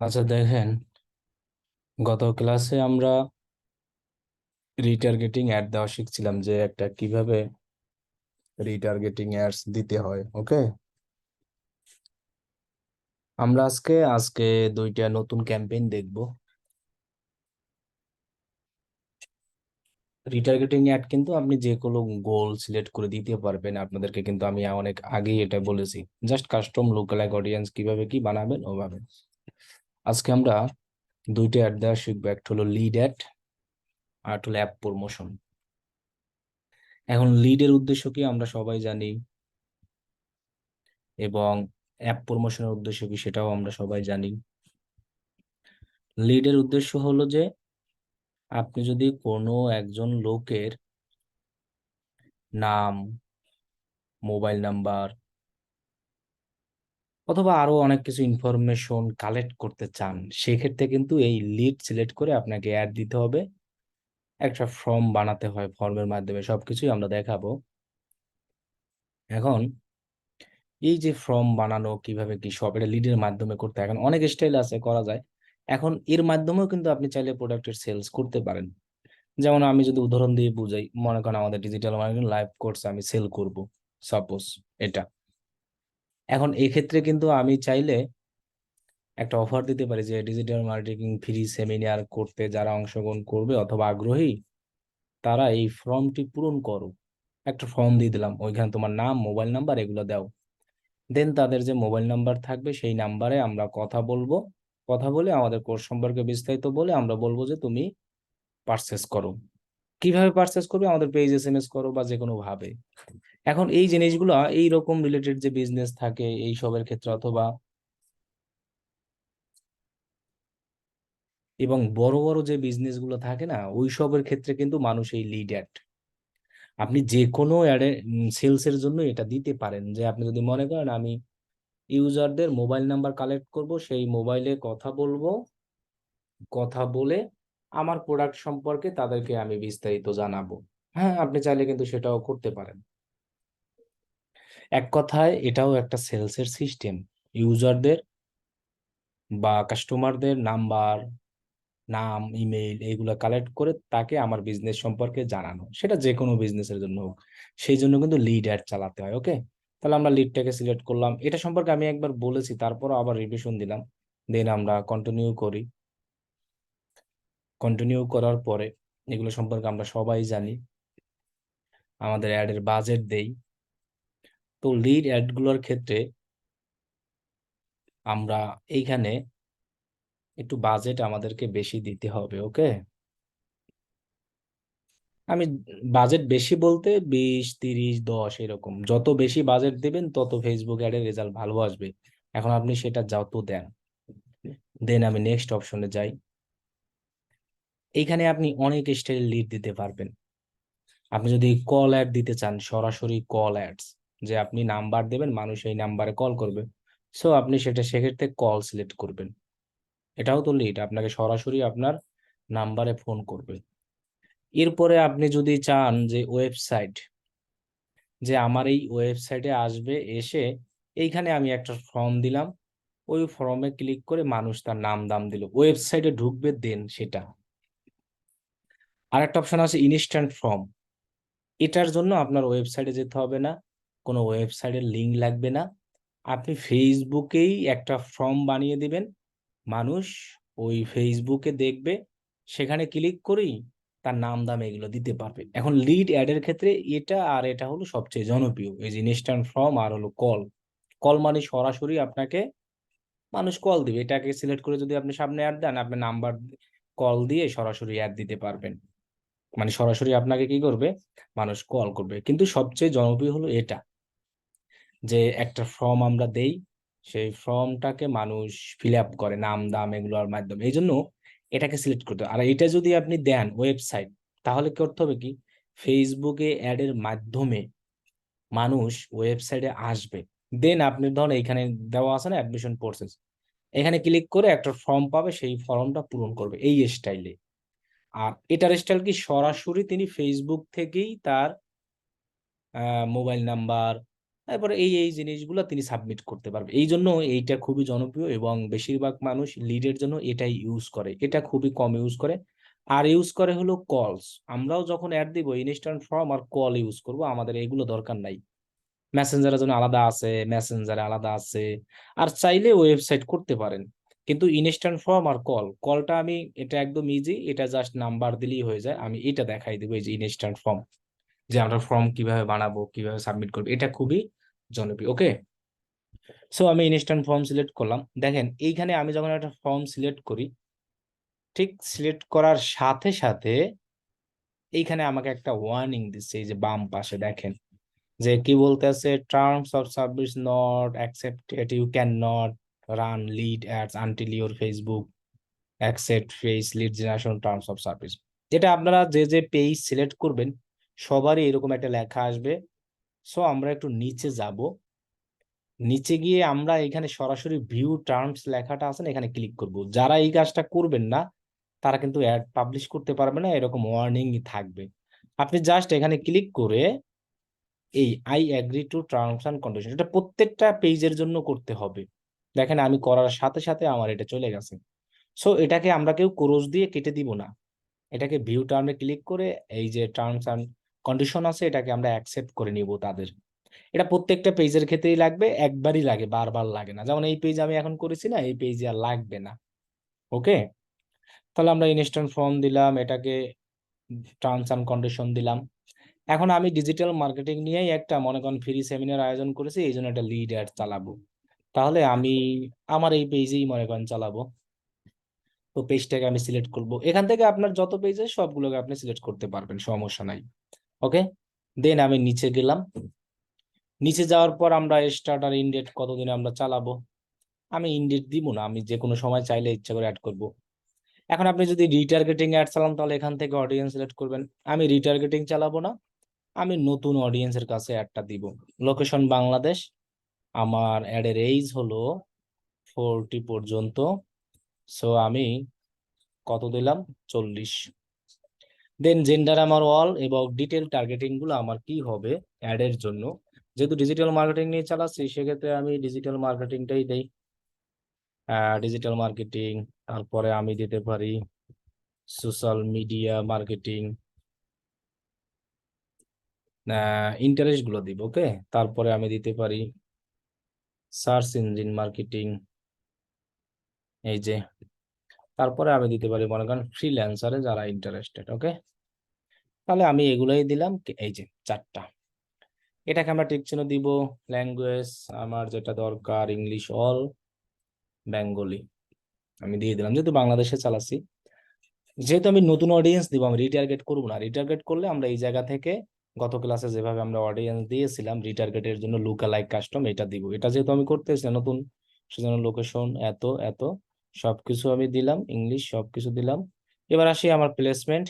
আচ্ছা দেখেন, গত ক্লাসে আমরা রিটার্গেটিং অ্যাড দেওয়া শিখছিলাম যে একটা কিভাবে রিটার্গেটিং অ্যাডস দিতে হয়। ওকে, আমরা আজকে দুইটা নতুন ক্যাম্পেইন দেখব। রিটার্গেটিং অ্যাড কিন্তু আপনি যে কোনো গোল সিলেক্ট করে দিতে পারবেন। আপনাদেরকে কিন্তু আমি অনেক আগেই এটা বলেছি, জাস্ট কাস্টম লোকালাইজ অডিয়েন্স কিভাবে কি বানাবেন ওভাবে। আজকে আমরা দুইটা অ্যাড দেওয়া শিখবো, একটা হলো লিড অ্যাড আর একটা হলো অ্যাপ প্রমোশন। এখন লিডের উদ্দেশ্য কি আমরা সবাই জানি, এবং অ্যাপ প্রমোশনের উদ্দেশ্য কি সেটাও আমরা সবাই জানি। লিডের উদ্দেশ্য হলো যে আপনি যদি কোনো একজন লোকের নাম, মোবাইল নাম্বার অথবা আরো অনেক কিছু ইনফরমেশন কালেক্ট করতে চান, সেক্ষেত্রে কিন্তু এই লিড সিলেক্ট করে আপনাকে অ্যাড দিতে হবে। একটা ফর্ম বানাতে হয়, ফর্মের মাধ্যমে সবকিছুই আমরা দেখাবো। এখন এই যে ফর্ম বানানো কিভাবে কি সব এটা লিডের মাধ্যমে করতে হয়। এখন অনেক স্টাইল আছে, করা যায়। এখন এর মাধ্যমেও কিন্তু আপনি চাইলে প্রোডাক্টের সেলস করতে পারেন। যেমন আমি যদি উদাহরণ দিয়ে বুঝাই, মনে করেন আমাদের ডিজিটাল মার্কেটিং লাইভ কোর্স আমি সেল করব, সাপোজ এটা। এখন এক্ষেত্রে কিন্তু আমি চাইলে একটা অফার দিতে পারি যে ডিজিটাল মার্কেটিং ফ্রি সেমিনার করতে যারা অংশগ্রহণ করবে অথবা আগ্রহী, তারা এই ফর্মটি পূরণ করো। একটা ফর্ম দিয়ে দিলাম, ওইখানে তোমার নাম, মোবাইল নাম্বার এগুলো দাও। দেন তাদের যে মোবাইল নাম্বার থাকবে সেই নাম্বারে আমরা কথা বলবো। কথা বলে আমাদের কোর্স সম্পর্কে বিস্তারিত বলে আমরা বলবো যে তুমি পারচেস করো। কিভাবে পারচেস করবে, আমাদের পেজ এসএমএস করো বা যে কোনো ভাবে। এখন এই জিনিসগুলো এইরকম রিলেটেড যে বিজনেস থাকে এই সবের ক্ষেত্রে, অথবা এবং বড় বড় যে বিজনেস গুলো থাকে না, ওই সবের ক্ষেত্রে কিন্তু মানুষ এই লিড অ্যাড আপনি যে কোনো অ্যাডে সেলস এর জন্য এটা দিতে পারেন। যে আপনি যদি মনে করেন আমি ইউজারদের মোবাইল নাম্বার কালেক্ট করব, সেই মোবাইলে কথা বলবো, কথা বলে আমার প্রোডাক্ট সম্পর্কে তাদেরকে আমি বিস্তারিত জানাবো। হ্যাঁ, আপনি চাইলে কিন্তু সেটাও করতে পারেন। এক কথায় এটাও একটা সেলসের সিস্টেম। ইউজারদের বা কাস্টমারদের নাম্বার, নাম, ইমেইল এগুলো কালেক্ট করে তাকে আমার বিজনেস সম্পর্কে জানানো, সেটা যে কোনো বিজনেসের জন্য হোক। সেই জন্য কিন্তু লিড অ্যাড চালাতে হয়। ওকে, তাহলে আমরা লিডটাকে সিলেক্ট করলাম। এটা সম্পর্কে আমি একবার বলেছি, তারপর আবার রিভিশন দিলাম। দেন আমরা কন্টিনিউ করি। কন্টিনিউ করার পরে এগুলো সম্পর্কে আমরা সবাই জানি, আমাদের অ্যাডের বাজেট দেই। তো লিড অ্যাডগুলোর ক্ষেত্রে আমরা এইখানে একটু বাজেট আমাদেরকে বেশি দিতে হবে। ওকে, আমি বাজেট বেশি বলতে 20, 30, 10 এরকম, যত বেশি বাজেট দিবেন তত ফেসবুক অ্যাডের রেজাল্ট ভালো আসবে। এখন আপনি সেটা যত দেন। দেন আমি নেক্সট অপশনে যাই। এইখানে আপনি অনেক স্টাইল লিড দিতে পারবেন। আপনি যদি কল অ্যাড দিতে চান, সরাসরি কল অ্যাডস, যে আপনি নাম্বার দেবেন, মানুষ এই নাম্বারে কল করবে, সো আপনি সেটা সেক্ষেত্রে কল সিলেক্ট করবেন। এটাও তো লিড, আপনাকে সরাসরি আপনার নাম্বারে ফোন করবে। এরপরে আপনি যদি চান যে ওয়েবসাইট, যে আমার এই ওয়েবসাইটে আসবে, এসে এইখানে আমি একটা ফর্ম দিলাম, ওই ফর্মে ক্লিক করে মানুষ তার নাম দাম দিল, ওয়েবসাইটে ঢুকবে, দেন সেটা। আর একটা অপশন আছে ইনস্ট্যান্ট ফর্ম। এটার জন্য আপনার ওয়েবসাইটে যেতে হবে না, কোনো ওয়েবসাইটের লিংক লাগবে না। আপনি ফেসবুকেই একটা ফর্ম বানিয়ে দিবেন, মানুষ ওই ফেসবুকে দেখবে, সেখানে ক্লিক করেই তার নাম দাম এগুলো দিতে পারবে। এখন লিড অ্যাডের ক্ষেত্রে এটা আর এটা হলো সবচেয়ে জনপ্রিয়, এই যে ইনস্ট্যান্ট ফর্ম আর হলো কল। কল মানে সরাসরি আপনাকে মানুষ কল দিবে, এটাকে সিলেক্ট করে যদি আপনি সামনে অ্যাড দেন, আপনার নাম্বার কল দিয়ে সরাসরি অ্যাড দিতে পারবেন। মানে সরাসরি আপনাকে কি করবে, মানুষ কল করবে। কিন্তু সবচেয়ে জনপ্রিয় হলো এটা, যে একটা ফর্ম আমরা দেই, সেই ফর্মটাকে মানুষ ফিল আপ করে নাম দাম এগুলোর মাধ্যমে, এই জন্য এটাকে সিলেক্ট করতে হবে। আর এটা যদি আপনি দেন ওয়েবসাইট, তাহলে কি করতে হবে কি, ফেসবুকে অ্যাডের মাধ্যমে মানুষ ওয়েবসাইটে আসবে। দেন আপনি ধরুন এইখানে দেওয়া আছে না অ্যাডমিশন প্রসেস, এখানে ক্লিক করে একটা ফর্ম পাবে, সেই ফর্মটা পূরণ করবে এই স্টাইলে। আর এটার স্টাইল কি, সরাসরি তিনি ফেসবুক থেকেই তার মোবাইল নাম্বার, তারপরে এই জিনিসগুলো তিনি সাবমিট করতে পারবে। এই জন্য এইটা খুবই জনপ্রিয় এবং বেশিরভাগ মানুষ লিডের জন্য এটাই ইউজ করে, এটা খুবই কম ইউজ করে। আর ইউজ করে হলো কলস। আমরাও যখন অ্যাড দিব ইনস্ট্যান্ট ফর্ম আর কল ইউজ করব, আমাদের এগুলো দরকার নাই। মেসেঞ্জারের জন্য আলাদা আছে, মেসেঞ্জারে আলাদা আছে, আর চাইলে ওয়েবসাইট করতে পারেন। কিন্তু ইনস্ট্যান্ট ফর্ম আর কলটা আমি, এটা একদম ইজি, এটা জাস্ট নাম্বার দিলেই হয়ে যায়। আমি এটা দেখাই দেবো, এই যে ইনস্ট্যান্ট ফর্ম, যে আমরা ফর্ম কিভাবে বানাবো, কিভাবে সাবমিট করবো, এটা খুবই জনপ্রিয়। ওকে, সো আমি ইনস্ট্যান্ট ফর্ম সিলেক্ট করলাম। দেখেন এইখানে আমি যখন একটা ফর্ম সিলেক্ট করি, ঠিক সিলেক্ট করার সাথে সাথে এইখানে আমাকে একটা ওয়ার্নিং দিচ্ছে, এই যে বাম পাশে দেখেন, যে কি বলতেছে, terms of service not accepted, you can not run lead ads until your Facebook accept face lead generation terms of service. এটা আপনারা যে যে পেজ সিলেক্ট করবেন সবারই এরকম একটা লেখা আসবে। সো আমরা একটু নিচে যাব, নিচে গিয়ে আমরা এখানে সরাসরি ভিউ টার্মস লেখাটা আছে না, এখানে ক্লিক করব। যারা এই কাজটা করবেন না তারা কিন্তু অ্যাড পাবলিশ করতে পারবে না, এরকম ওয়ার্নিং থাকবে। আপনি জাস্ট এখানে ক্লিক করে এই I agree to terms and condition, এটা প্রত্যেকটা পেজের জন্য করতে হবে। দেখেন আমি করার সাথে সাথে আমার এটা চলে গেছে। সো এটাকে আমরা কেউ ক্রস দিয়ে কেটে দিব না, এটাকে ভিউ টার্মে ক্লিক করে এই যে টার্মস এন্ড কন্ডিশন আছে এটাকে আমরা অ্যাকসেপ্ট করে নিব তাদের। এটা প্রত্যেকটা পেজের ক্ষেত্রেই লাগবে, একবারই লাগে, বারবার লাগে না। যেমন এই পেজ আমি এখন করেছি না, এই পেজে আর লাগবে না। ওকে, তাহলে আমরা ইনস্ট্যান্ট ফর্ম দিলাম, এটাকে টার্মস এন্ড কন্ডিশন দিলাম। এখন আমি ডিজিটাল মার্কেটিং নিয়েই একটা মনে করেন ফ্রি সেমিনার আয়োজন করেছি, এই জন্য একটা লিড অ্যাড চালাবো। তাহলে আমি আমার এই পেজেই মনে করেন চালাবো। তো পেজটাকে আমি সিলেক্ট করব, এখান থেকে আপনার যত পেজ আছে সবগুলোকে আপনি সিলেক্ট করতে পারবেন, সমস্যা নাই। ওকে, দেন আমি নিচে গেলাম। নিচে যাওয়ার পর আমরা স্টার্ট আর ইনডেট কতদিন আমরা চালাবো, আমি ইনডেট দিব না, আমি যে কোনো সময় চাইলে ইচ্ছা করে অ্যাড করব। এখন আপনি যদি রিটার্গেটিং অ্যাড চালান তাহলে এখান থেকে অডিয়েন্স সিলেক্ট করবেন। আমি রিটার্গেটিং চালাবো না, আমি নতুন অডিয়েন্সের কাছে অ্যাডটা দিব। লোকেশন বাংলাদেশ, আমার অ্যাডের এইজ হলো 40 পর্যন্ত। সো আমি কত দিলাম, 40। দেন জেন্ডার আমার অল, এবং ডিটেল টার্গেটিং গুলো আমার কি হবে অ্যাড এর জন্য। যেহেতু ডিজিটাল মার্কেটিং নিয়ে চালাচ্ছি সেক্ষেত্রে আমি ডিজিটাল মার্কেটিংটাই দেই। ডিজিটাল মার্কেটিং, তারপরে আমি দিতে পারি সোশ্যাল মিডিয়া মার্কেটিং, ইন্টারেস্ট গুলো দিব। ওকে, তারপরে আমি দিতে পারি সার্চ ইঞ্জিন মার্কেটিং, এই যে। তারপরে আমি দিতে পারি মনে করেন ফ্রিল্যান্সারে যারা ইন্টারেস্টেড। ওকে, তাহলে আমি এগুলোই দিলাম, এই যে চারটা। এটাকে আমরা টিক চিহ্ন দিব। ল্যাঙ্গুয়েজ আমার যেটা দরকার ইংলিশ অল, বেঙ্গলি আমি দিয়ে দিলাম, যেহেতু বাংলাদেশে চালাচ্ছি। যেহেতু আমি নতুন অডিয়েন্স দিব, আমি রিটার্গেট করবো না। রিটার্গেট করলে আমরা এই জায়গা থেকে গত ক্লাসে যেভাবে আমরা অডিয়েন্স দিয়েছিলাম রিটার্গেটের জন্য লুকা লাইক কাস্টম এটা দিব। এটা যেহেতু আমি করতেছি না নতুন, সেজন্য লোকেশন এত এত সবকিছু আমি দিলাম, ইংলিশ সবকিছু দিলাম। এবার আসি আমার প্লেসমেন্ট।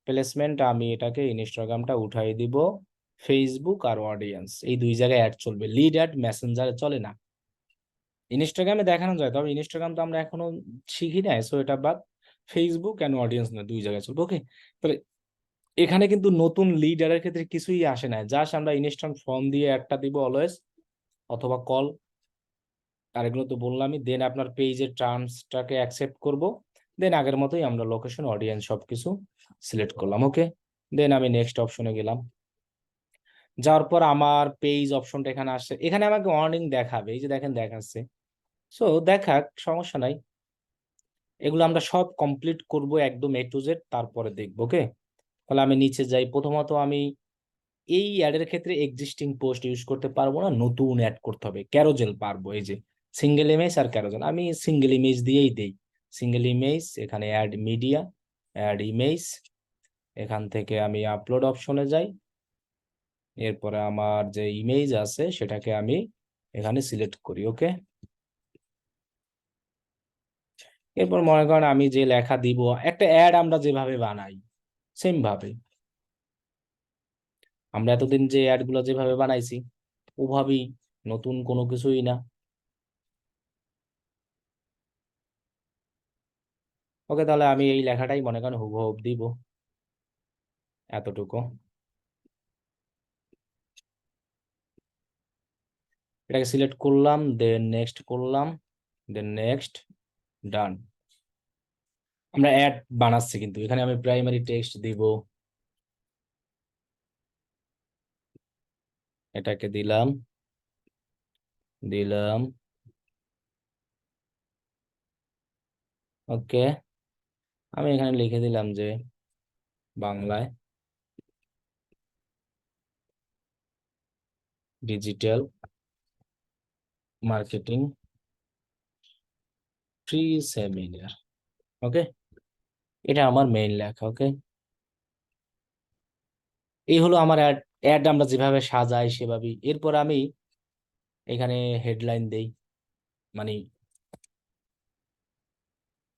প্লেসমেন্ট আমি এটাকে ইনস্টাগ্রামটা উঠাই দিব, ফেসবুক আর অডিয়েন্স এই দুই জায়গায় অ্যাড চলবে, লিড অ্যাড মেসেঞ্জারে চলে না। ইনস্টাগ্রামে দেখানো যায়, তবে ইনস্টাগ্রাম তো আমরা এখনো শিখি নাই, সো এটা বাদ। ফেসবুক এন্ড অডিয়েন্স না, দুই জায়গায় চলবে। ওকে, তাহলে এখানে কিন্তু নতুন লিডারের ক্ষেত্রে কিছুই আসে না, জাস্ট আমরা ইনস্ট্যান্ট ফর্ম দিয়ে একটা দিব অলওয়েজ, অথবা কল, আর এগুলো তো বললামই। দেন আপনার পেজের টার্মসটাকে অ্যাকসেপ্ট করব। দেন আগের মতোই আমরা লোকেশন অডিয়েন্স সবকিছু সিলেক্ট করলাম। ওকে, দেন আমি নেক্সট অপশনে গেলাম। যাওয়ার পর আমার পেজ অপশনটা এখানে আসছে, এখানে আমাকে ওয়ার্নিং দেখাবে, এই যে দেখেন দেখাচ্ছে। সো দেখাক, সমস্যা নাই। এগুলো আমরা সব কমপ্লিট করব একদম এ টু জেড, তারপরে দেখবো। ওকে, তাহলে আমি নিচে যাই। প্রথমত আমি এই অ্যাডের ক্ষেত্রে এক্সিস্টিং পোস্ট ইউজ করতে পারবো না, নতুন অ্যাড করতে হবে। ক্যারোজেল পারবো, এই যে সিঙ্গেল ইমেজ আর ক্যারোজেল, আমি সিঙ্গেল ইমেজ দিয়েই দেই। সিঙ্গেল ইমেজ, এখানে অ্যাড মিডিয়া, অ্যাড ইমেজ, এখান থেকে আমি আপলোড অপশনে যাই। এরপরে আমার যে ইমেজ আছে সেটাকে আমি এখানে সিলেক্ট করি। ওকে, এরপর মনে করেন আমি যে লেখা দিব, একটা অ্যাড আমরা যেভাবে বানাই সেম ভাবে, আমরা এতদিন যে অ্যাড গুলো যেভাবে বানাইছি ওভাবেই, নতুন কোনো কিছুই না। ওকে, তাহলে আমি এই লেখাটাই মনে করেন হুবহু দিব, এতটুকু। এটাকে সিলেক্ট করলাম, দেন নেক্সট করলাম, দেন নেক্সট, ডান। আমরা অ্যাড বানাচ্ছি, কিন্তু এখানে আমি প্রাইমারি টেক্সট দিব, এটাকে দিলাম, দিলাম, ওকে। আমি এখানে লিখে দিলাম যে বাংলায় ডিজিটাল মার্কেটিং ফ্রি সেমিনার, ওকে। এটা আমার মেইন লেখা, ওকে। এই হলো আমার অ্যাড। অ্যাড আমরা যেভাবে সাজাই সেভাবেই। এরপর আমি এখানে হেডলাইন দেই, মানে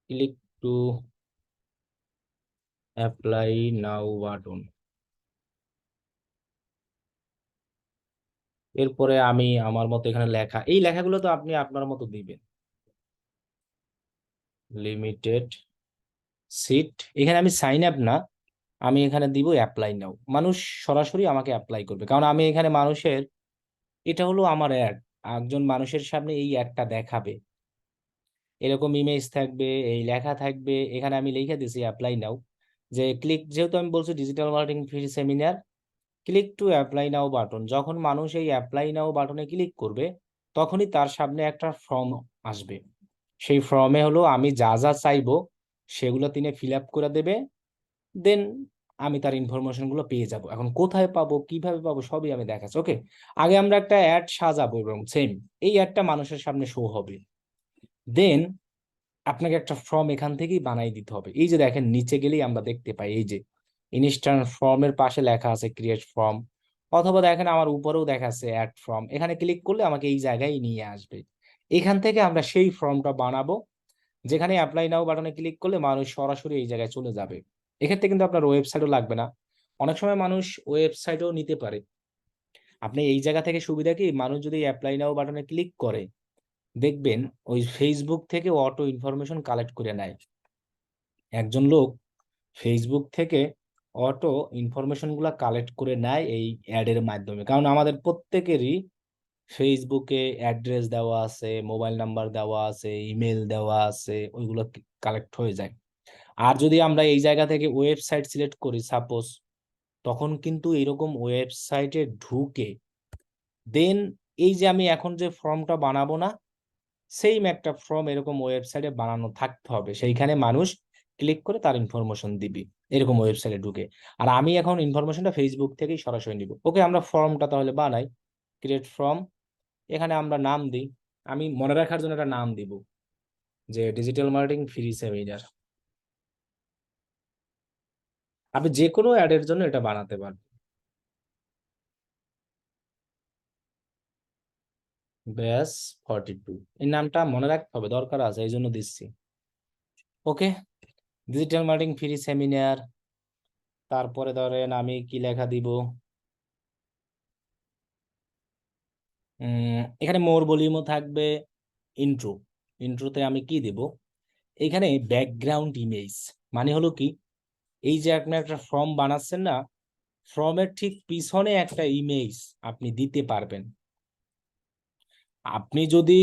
click to apply now button. এরপরে আমি আমার মতো এখানে লেখা, এই লেখাগুলো তো আপনি আপনার মতো দিবেন। লিমিটেড সিট, এখানে আমি সাইন আপ না, আমি এখানে দিব অ্যাপ্লাই নাও। মানুষ সরাসরি আমাকে অ্যাপ্লাই করবে, কারণ আমি এখানে মানুষের, এটা হলো আমার অ্যাড, একজন মানুষের সামনে এই অ্যাডটা দেখাবে, এরকম ইমেজ থাকবে, এই লেখা থাকবে। এখানে আমি লিখে দিছি অ্যাপ্লাই নাও, যে ক্লিক, যেহেতু আমি বলছি digital marketing free seminar, click to apply now button. যখন মানুষ এই অ্যাপ্লাই নাও বাটনে ক্লিক করবে, তখনই তার সামনে একটা ফর্ম আসবে। সেই ফর্মে হলো আমি যা যা চাইবো সেগুলো তিনি ফিল আপ করে দেবে, দেন আমি তার ইনফরমেশন গুলো পেয়ে যাব। এখন কোথায় পাবো, কিভাবে পাবো, সবই আমি দেখাচ্ছি, ওকে। আগে আমরা একটা অ্যাড সাজাবো, এবং সেম এই অ্যাডটা মানুষের সামনে শো হবে। দেন আপনাকে একটা ফর্ম এখান থেকেই বানাই দিতে হবে। এই যে দেখেন, নিচে গেলেই আমরা দেখতে পাই এই যে ইনস্ট্যান্ট ফর্মের পাশে লেখা আছে ক্রিয়েট ফর্ম, অথবা দেখেন আমার উপরেও দেখা আছে অ্যাড ফর্ম। এখানে ক্লিক করলে আমাকে এই জায়গায় নিয়ে আসবে। এখান থেকে আমরা সেই ফর্মটা বানাবো, যেখানে অ্যাপ্লাই নাও বাটনে ক্লিক করলে মানুষ সরাসরি এই জায়গায় চলে যাবে। এক্ষেত্রে কিন্তু আপনার ওয়েবসাইটও লাগবে না। অনেক সময় মানুষ ওয়েবসাইটও নিতে পারে। আপনি এই জায়গা থেকে সুবিধা কি, মানুষ যদি অ্যাপ্লাই নাও বাটনে ক্লিক করে, দেখবেন ওই ফেসবুক থেকে অটো ইনফরমেশন কালেক্ট করে নেয়। একজন লোক ফেসবুক থেকে অটো ইনফরমেশন গুলা কালেক্ট করে নেয় এই অ্যাডের মাধ্যমে, কারণ আমাদের প্রত্যেকেরই ফেসবুকে অ্যাড্রেস দেওয়া আছে, মোবাইল নাম্বার দেওয়া আছে, ইমেল দেওয়া আছে, ওইগুলো কালেক্ট হয়ে যায়। আর যদি আমরা এই জায়গা থেকে ওয়েবসাইট সিলেক্ট করি সাপোজ, তখন কিন্তু এরকম ওয়েবসাইটে ঢুকে দেন এই যে আমি এখন যে ফর্মটা বানাবো না, সেম একটা ফর্ম এরকম ওয়েবসাইটে বানানো থাকতে হবে, সেইখানে মানুষ ক্লিক করে তার ইনফরমেশন দিবি এরকম ওয়েবসাইটে ঢুকে। আর আমি এখন ইনফরমেশনটা ফেসবুক থেকেই সরাসরি নিব, ওকে। আমরা ফর্মটা তাহলে বানাই, ক্রিয়েট ফর্ম। এখানে আমরা নাম দিই, আমি মনে রাখার জন্য একটা নাম দিব, যে ডিজিটাল মার্কেটিং ফ্রি সেমিনার। আপনি যে কোনো অ্যাডের জন্য এটা বানাতে পারেন। ব্যাস 42, এই নামটা মনে রাখতে হবে, দরকার আছে, এই জন্য দিচ্ছি, okay. Digital marketing free seminar. তারপরে ধরেন আমি কি লেখা দিব, এখানে মোর ভলিউমও থাকবে। ইন্ট্রো, ইন্ট্রোতে আমি কি দেব, এখানে ব্যাকগ্রাউন্ড ইমেজ, মানে হলো কি, এই যে আপনি একটা ফর্ম বানাচ্ছেন না, ফর্মের ঠিক পিছনে একটা ইমেজ আপনি দিতে পারবেন। আপনি যদি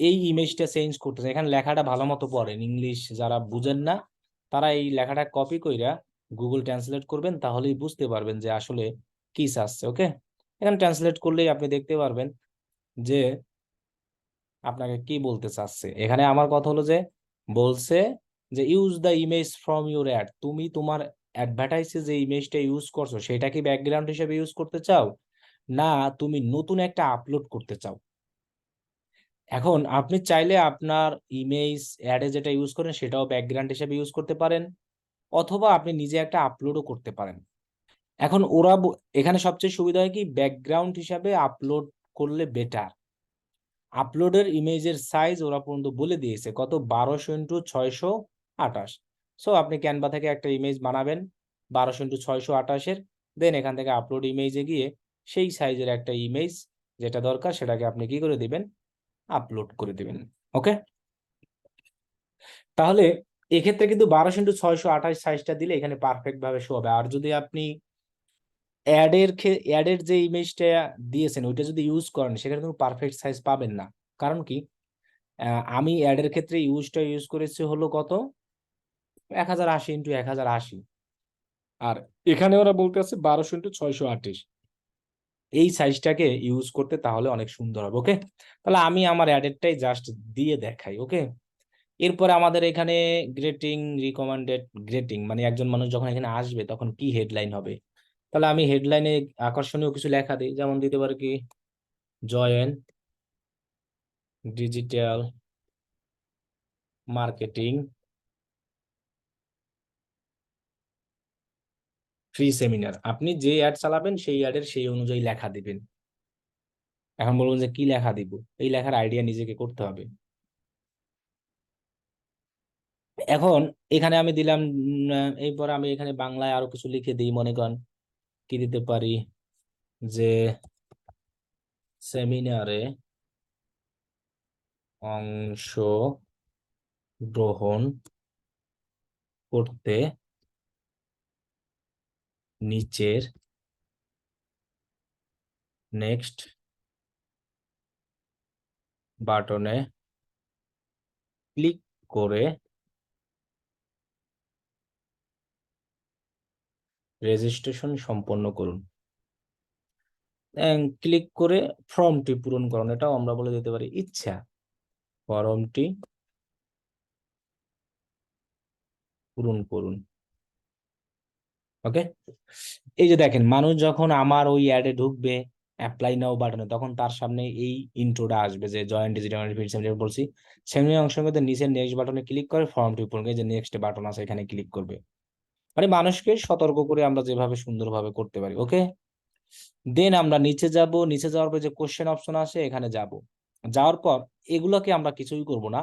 এই ইমেজটা চেঞ্জ করতেছেন, এখানে লেখাটা ভালো মতো পড়েন, ইংলিশ যারা বুঝেন না তারা এই লেখাটা কপি কইরা গুগল ট্রান্সলেট করবেন, তাহলেই বুঝতে পারবেন যে আসলে কি চাচ্ছে, ওকে। এখানে ট্রান্সলেট করলেই আপনি দেখতে পারবেন যে আপনাকে কি বলতে চাচ্ছে। এখানে আমার কথা হলো যে বলছে যে use the image from your add, তুমি তোমার অ্যাডভার্টাইজে যে ইমেজটা ইউজ করছো সেটা কি ব্যাকগ্রাউন্ড হিসেবে ইউজ করতে চাও, না তুমি নতুন একটা আপলোড করতে চাও। এখন আপনি চাইলে আপনার ইমেজ অ্যাডে যেটা ইউজ করেন সেটাও ব্যাকগ্রাউন্ড হিসেবে ইউজ করতে পারেন, অথবা আপনি নিজে একটা আপলোডও করতে পারেন। এখন এখানে সবচেয়ে সুবিধা হয় কি, ব্যাকগ্রাউন্ড হিসাবে আপলোড করলে বেটার। আপলোডের ইমেজের সাইজ ওরা পর্যন্ত বলে দিয়েছে কত, 1200x628। সো আপনি ক্যানভা থেকে একটা ইমেজ বানাবেন 1200x628-এর, দেন এখান থেকে আপলোড ইমেজে গিয়ে সেই সাইজের একটা ইমেজ যেটা দরকার সেটাকে আপনি কি করে দিবেন, আপলোড করে দিবেন, ওকে। তাহলে এক্ষেত্রে কিন্তু 1200x628 সাইজটা দিলে এখানে পারফেক্ট ভাবে শো হবে। আর যদি আপনি অ্যাডের যে ইমেজটা দিয়েছেন ওইটা যদি ইউজ করেন সেখানে কিন্তু পারফেক্ট সাইজ পাবেন না। কারণ কি, আমি অ্যাডের ক্ষেত্রে ইউজ করেছি হলো কত, 1080 × 1080, আর এখানে ওরা বলতে আছে 1200 × 628। এই সাইজটাকে ইউজ করতে তাহলে অনেক সুন্দর হবে। ওকে, তাহলে আমি আমার অ্যাডেরটাই জাস্ট দিয়ে দেখাই। ওকে, এরপরে আমাদের এখানে গ্রেটিং রিকমেন্ডেড, গ্রেটিং মানে একজন মানুষ যখন এখানে আসবে তখন কি হেডলাইন হবে। তাহলে আমি হেডলাইনে আকর্ষণীয় কিছু লেখা দিই, যেমন দিতে পারি কি, join digital marketing free seminar. আপনি যে অ্যাড চালাবেন সেই অ্যাডের সেই অনুযায়ী লেখা দিবেন। এখন বলুন যে কি লেখা দিব, এই লেখার আইডিয়া নিজেকে করতে হবে। এখন এখানে আমি দিলাম, এরপর আমি এখানে বাংলায় আরো কিছু লিখে দিই, মনে করেন কি দিতে পারি, যে সেমিনারে অংশ গ্রহণ করতে নিচের নেক্সট বাটনে ক্লিক করে রেজিস্ট্রেশন সম্পন্ন করুন। ক্লিক করে ফর্মটি পূরণ করুন, এটাও আমরা বলে দিতে পারি ইচ্ছা। ফর্মটি পূরণ করুন। ওকে, এই যে দেখেন, মানুষ যখন আমার ওই অ্যাডে ঢুকবে অ্যাপ্লাই নাও বাটনে, তখন তার সামনে এই ইন্ট্রোটা আসবে যে জয়েন ডিজিটাল মার্কেটিং সেমিনার বলছি। সেমিনার অংশের মধ্যে নিচের নেক্সট বাটনে ক্লিক করে ফর্মটি পূরণ করে, যে নেক্সট বাটন আছে এখানে ক্লিক করবে। মানে মানুষকে সতর্ক করে আমরা যেভাবে সুন্দরভাবে করতে পারি। ওকে, দেন আমরা নিচে যাব, নিচে যাওয়ার পর যে কোশ্চেন অপশন আছে এখানে যাব। যাওয়ার পর এগুলোকে আমরা কিছুই করব না,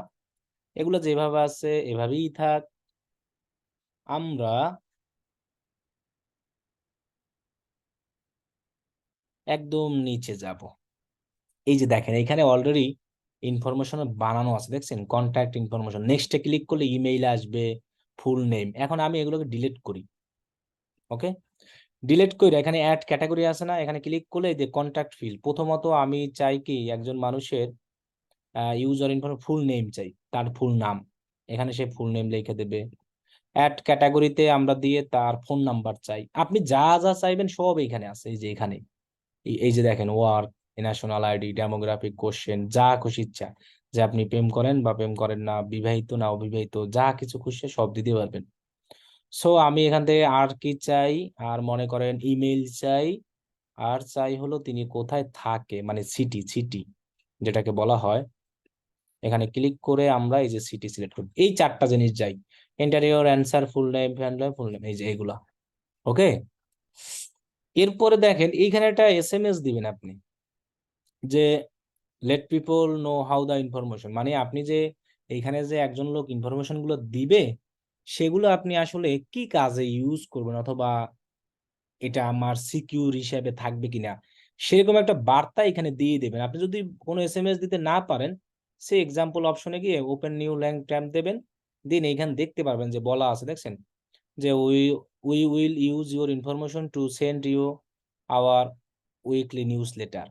এগুলো যেভাবে আছে এভাবেই থাক। আমরা একদম নিচে যাব। এই যে দেখেন এখানে অলরেডি ইনফরমেশন বানানো আছে, দেখছেন, কন্ট্যাক্ট ইনফরমেশন। নেক্সটে ক্লিক করলে ইমেইল আসবে, ফুল নেম। এখন আমি এগুলোকে ডিলিট করি। ওকে, ডিলিট করে এখানে অ্যাড ক্যাটাগরি আছে না, এখানে ক্লিক করলে এই যে কন্ট্যাক্ট ফিল্ড, প্রথমত আমি চাই কি একজন মানুষের ইউজার ইনফরমেশন ফুল নেম চাই, তার ফুল নাম, এখানে সে ফুল নেম লিখে দেবে। অ্যাড ক্যাটাগরিতে আমরা দিয়ে তার ফোন নাম্বার চাই। আপনি যা যা চাইবেন সব এখানে আছে, এই যে এখানে এই যে দেখেন, work, national ID, demographic, question, যা খুশি ইচ্ছা, যে আপনি প্রেম করেন বা প্রেম করেন না, বিবাহিত না অবিবাহিত, যা কিছু খুশি সব দিতে পারবেন। সো আমি এখান থেকে আর কি চাই, আর মনে করেন ইমেল চাই, আর চাই হলো তিনি কোথায় থাকে, মানে সিটি, সিটি যেটাকে বলা হয়। এখানে ক্লিক করে আমরা এই যে সিটি সিলেক্ট করব, এই চারটা জিনিস যাই, ইন্টারভিউর answer, full name, full name, এই যে এগুলা। ওকে, এরপরে দেখেন এইখানে একটা এসএমএস দিবেন আপনি, যে let people know how the information, মানে আপনি যে এইখানে যে একজন লোক ইনফরমেশন গুলো দিবে সেগুলো আপনি আসলে কি কাজে ইউজ করবেন, অথবা এটা আমার সিকিউর হিসেবে থাকবে কিনা, সেরকম একটা বার্তা এখানে দিয়ে দেবেন। আপনি যদি কোনো এসএমএস দিতে না পারেন, সে এক্সাম্পল অপশনে গিয়ে ওপেন নিউ ল্যাঙ্ক ট্যাব দেবেন, দিন এইখানে দেখতে পারবেন যে বলা আছে, দেখছেন, যে we will use your information to send you our weekly newsletter.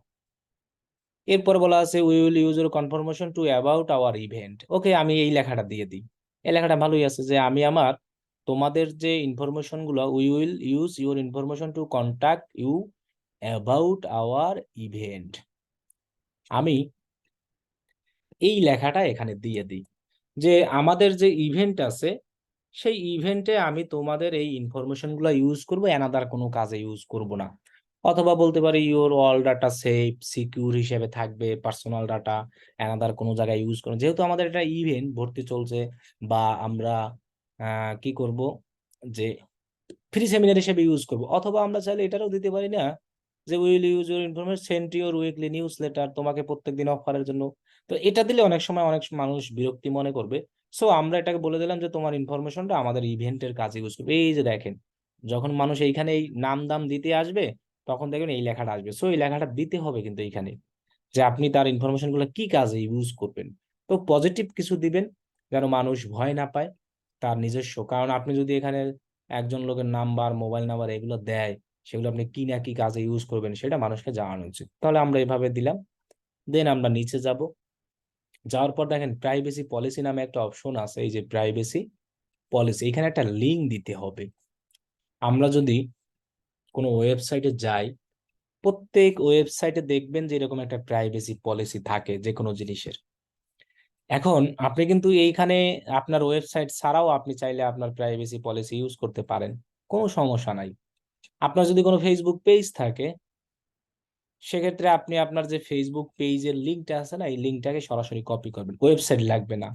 এরপর বলা আছে we will use your confirmation to about our event. Okay, আমি এই লেখাটা দিয়ে দিই। এই লেখাটা ভালোই আছে, যে আমি আমার তোমাদের যে ইনফরমেশন গুলো, we will use your information to contact you about our event, আমি এই লেখাটা এখানে দিয়ে দিই, যে আমাদের যে ইভেন্ট আছে সেই ইভেন্টে আমি তোমাদের এই ইনফরমেশন গুলো ইউজ করবো, অ্যানাদার কোনো কাজে ইউজ করব না। অথবা বলতে পারি your all data safe secure হিসেবে থাকবে, পার্সোনাল ডাটা অ্যানাদার কোনো জায়গায় ইউজ করবো, যেহেতু আমাদের এটা ইভেন্ট ভর্তি চলছে, বা আমরা কি করব, যে ফ্রি সেমিনার হিসেবে ইউজ করব। অথবা আমরা চাইলে এটারও দিতে পারি না, যে will use your information send your weekly news letter, তোমাকে প্রত্যেকদিন অফারের জন্য। তো এটা দিলে অনেক সময় অনেক মানুষ বিরক্তি মনে করবে। সো আমরা এটাকে বলে দিলাম যে তোমার ইনফরমেশনটা আমাদের ইভেন্টের কাজে ইউজ করবে। এই যে দেখেন, যখন মানুষ এইখানে এই নাম দাম দিতে আসবে তখন দেখবেন এই লেখাটা আসবে। সো এই লেখাটা দিতে হবে কিন্তু এইখানে, যে আপনি তার ইনফরমেশন গুলো কি কাজে ইউজ করবেন। তো পজিটিভ কিছু দিবেন যেন মানুষ ভয় না পায়, তার নিজস্ব। কারণ আপনি যদি এখানে একজন লোকের নাম্বার, মোবাইল নাম্বার এগুলো দেয়, সেগুলো আপনি কি না কি কাজে ইউজ করবেন সেটা মানুষকে জানানো উচিত। তাহলে আমরা এভাবে দিলাম। দেন আমরা নিচে যাব। যাওয়ার পর দেখেন প্রাইভেসি পলিসি নামে একটা অপশন আছে, এই যে প্রাইভেসি পলিসি, এখানে একটা লিঙ্ক দিতে হবে। আমরা যদি কোনো ওয়েবসাইটে যাই, প্রত্যেক ওয়েবসাইটে দেখবেন যে এরকম একটা প্রাইভেসি পলিসি থাকে যে কোনো জিনিসের। এখন আপনি কিন্তু এইখানে আপনার ওয়েবসাইট ছাড়াও আপনি চাইলে আপনার প্রাইভেসি পলিসি ইউজ করতে পারেন, কোনো সমস্যা নাই। আপনার যদি কোনো ফেসবুক পেজ থাকে, সেক্ষেত্রে আপনি আপনার যে ফেসবুক পেজের লিঙ্কটা আছে না, এই লিঙ্কটাকে সরাসরি কপি করবেন, ওয়েবসাইট লাগবে না,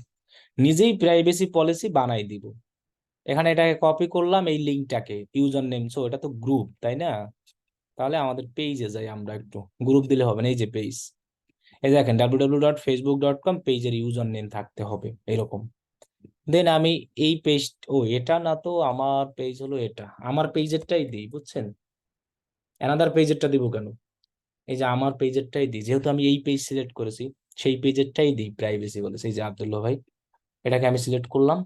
নিজেই প্রাইভেসি পলিসি বানাই দিব। এখানে এটাকে কপি করলাম, এই লিঙ্কটাকে ইউজার নেম, সো এটা তো গ্রুপ তাই না? তাহলে আমাদের পেজে যাই আমরা, একটু গ্রুপ দিলে হবে না, এই যে পেজ, এই দেখেন www.facebook.com, পেজের ইউজার নেম থাকতে হবে এরকম। দেন আমি এই পেজ, ও এটা না তো, আমার পেজ হলো এটা, আমার পেজেরটাই দিই, বুঝছেন? অ্যানাদার পেজেরটা দিব কেন? এই যে আমার পেজেরটাই দিই, যেহেতু আমি এই পেজ সিলেক্ট করেছি, সেই পেজেরটাই দিই প্রাইভেসি বলে, সেই যে আব্দুল্লাহ ভাই, এটাকে আমি সিলেক্ট করলাম।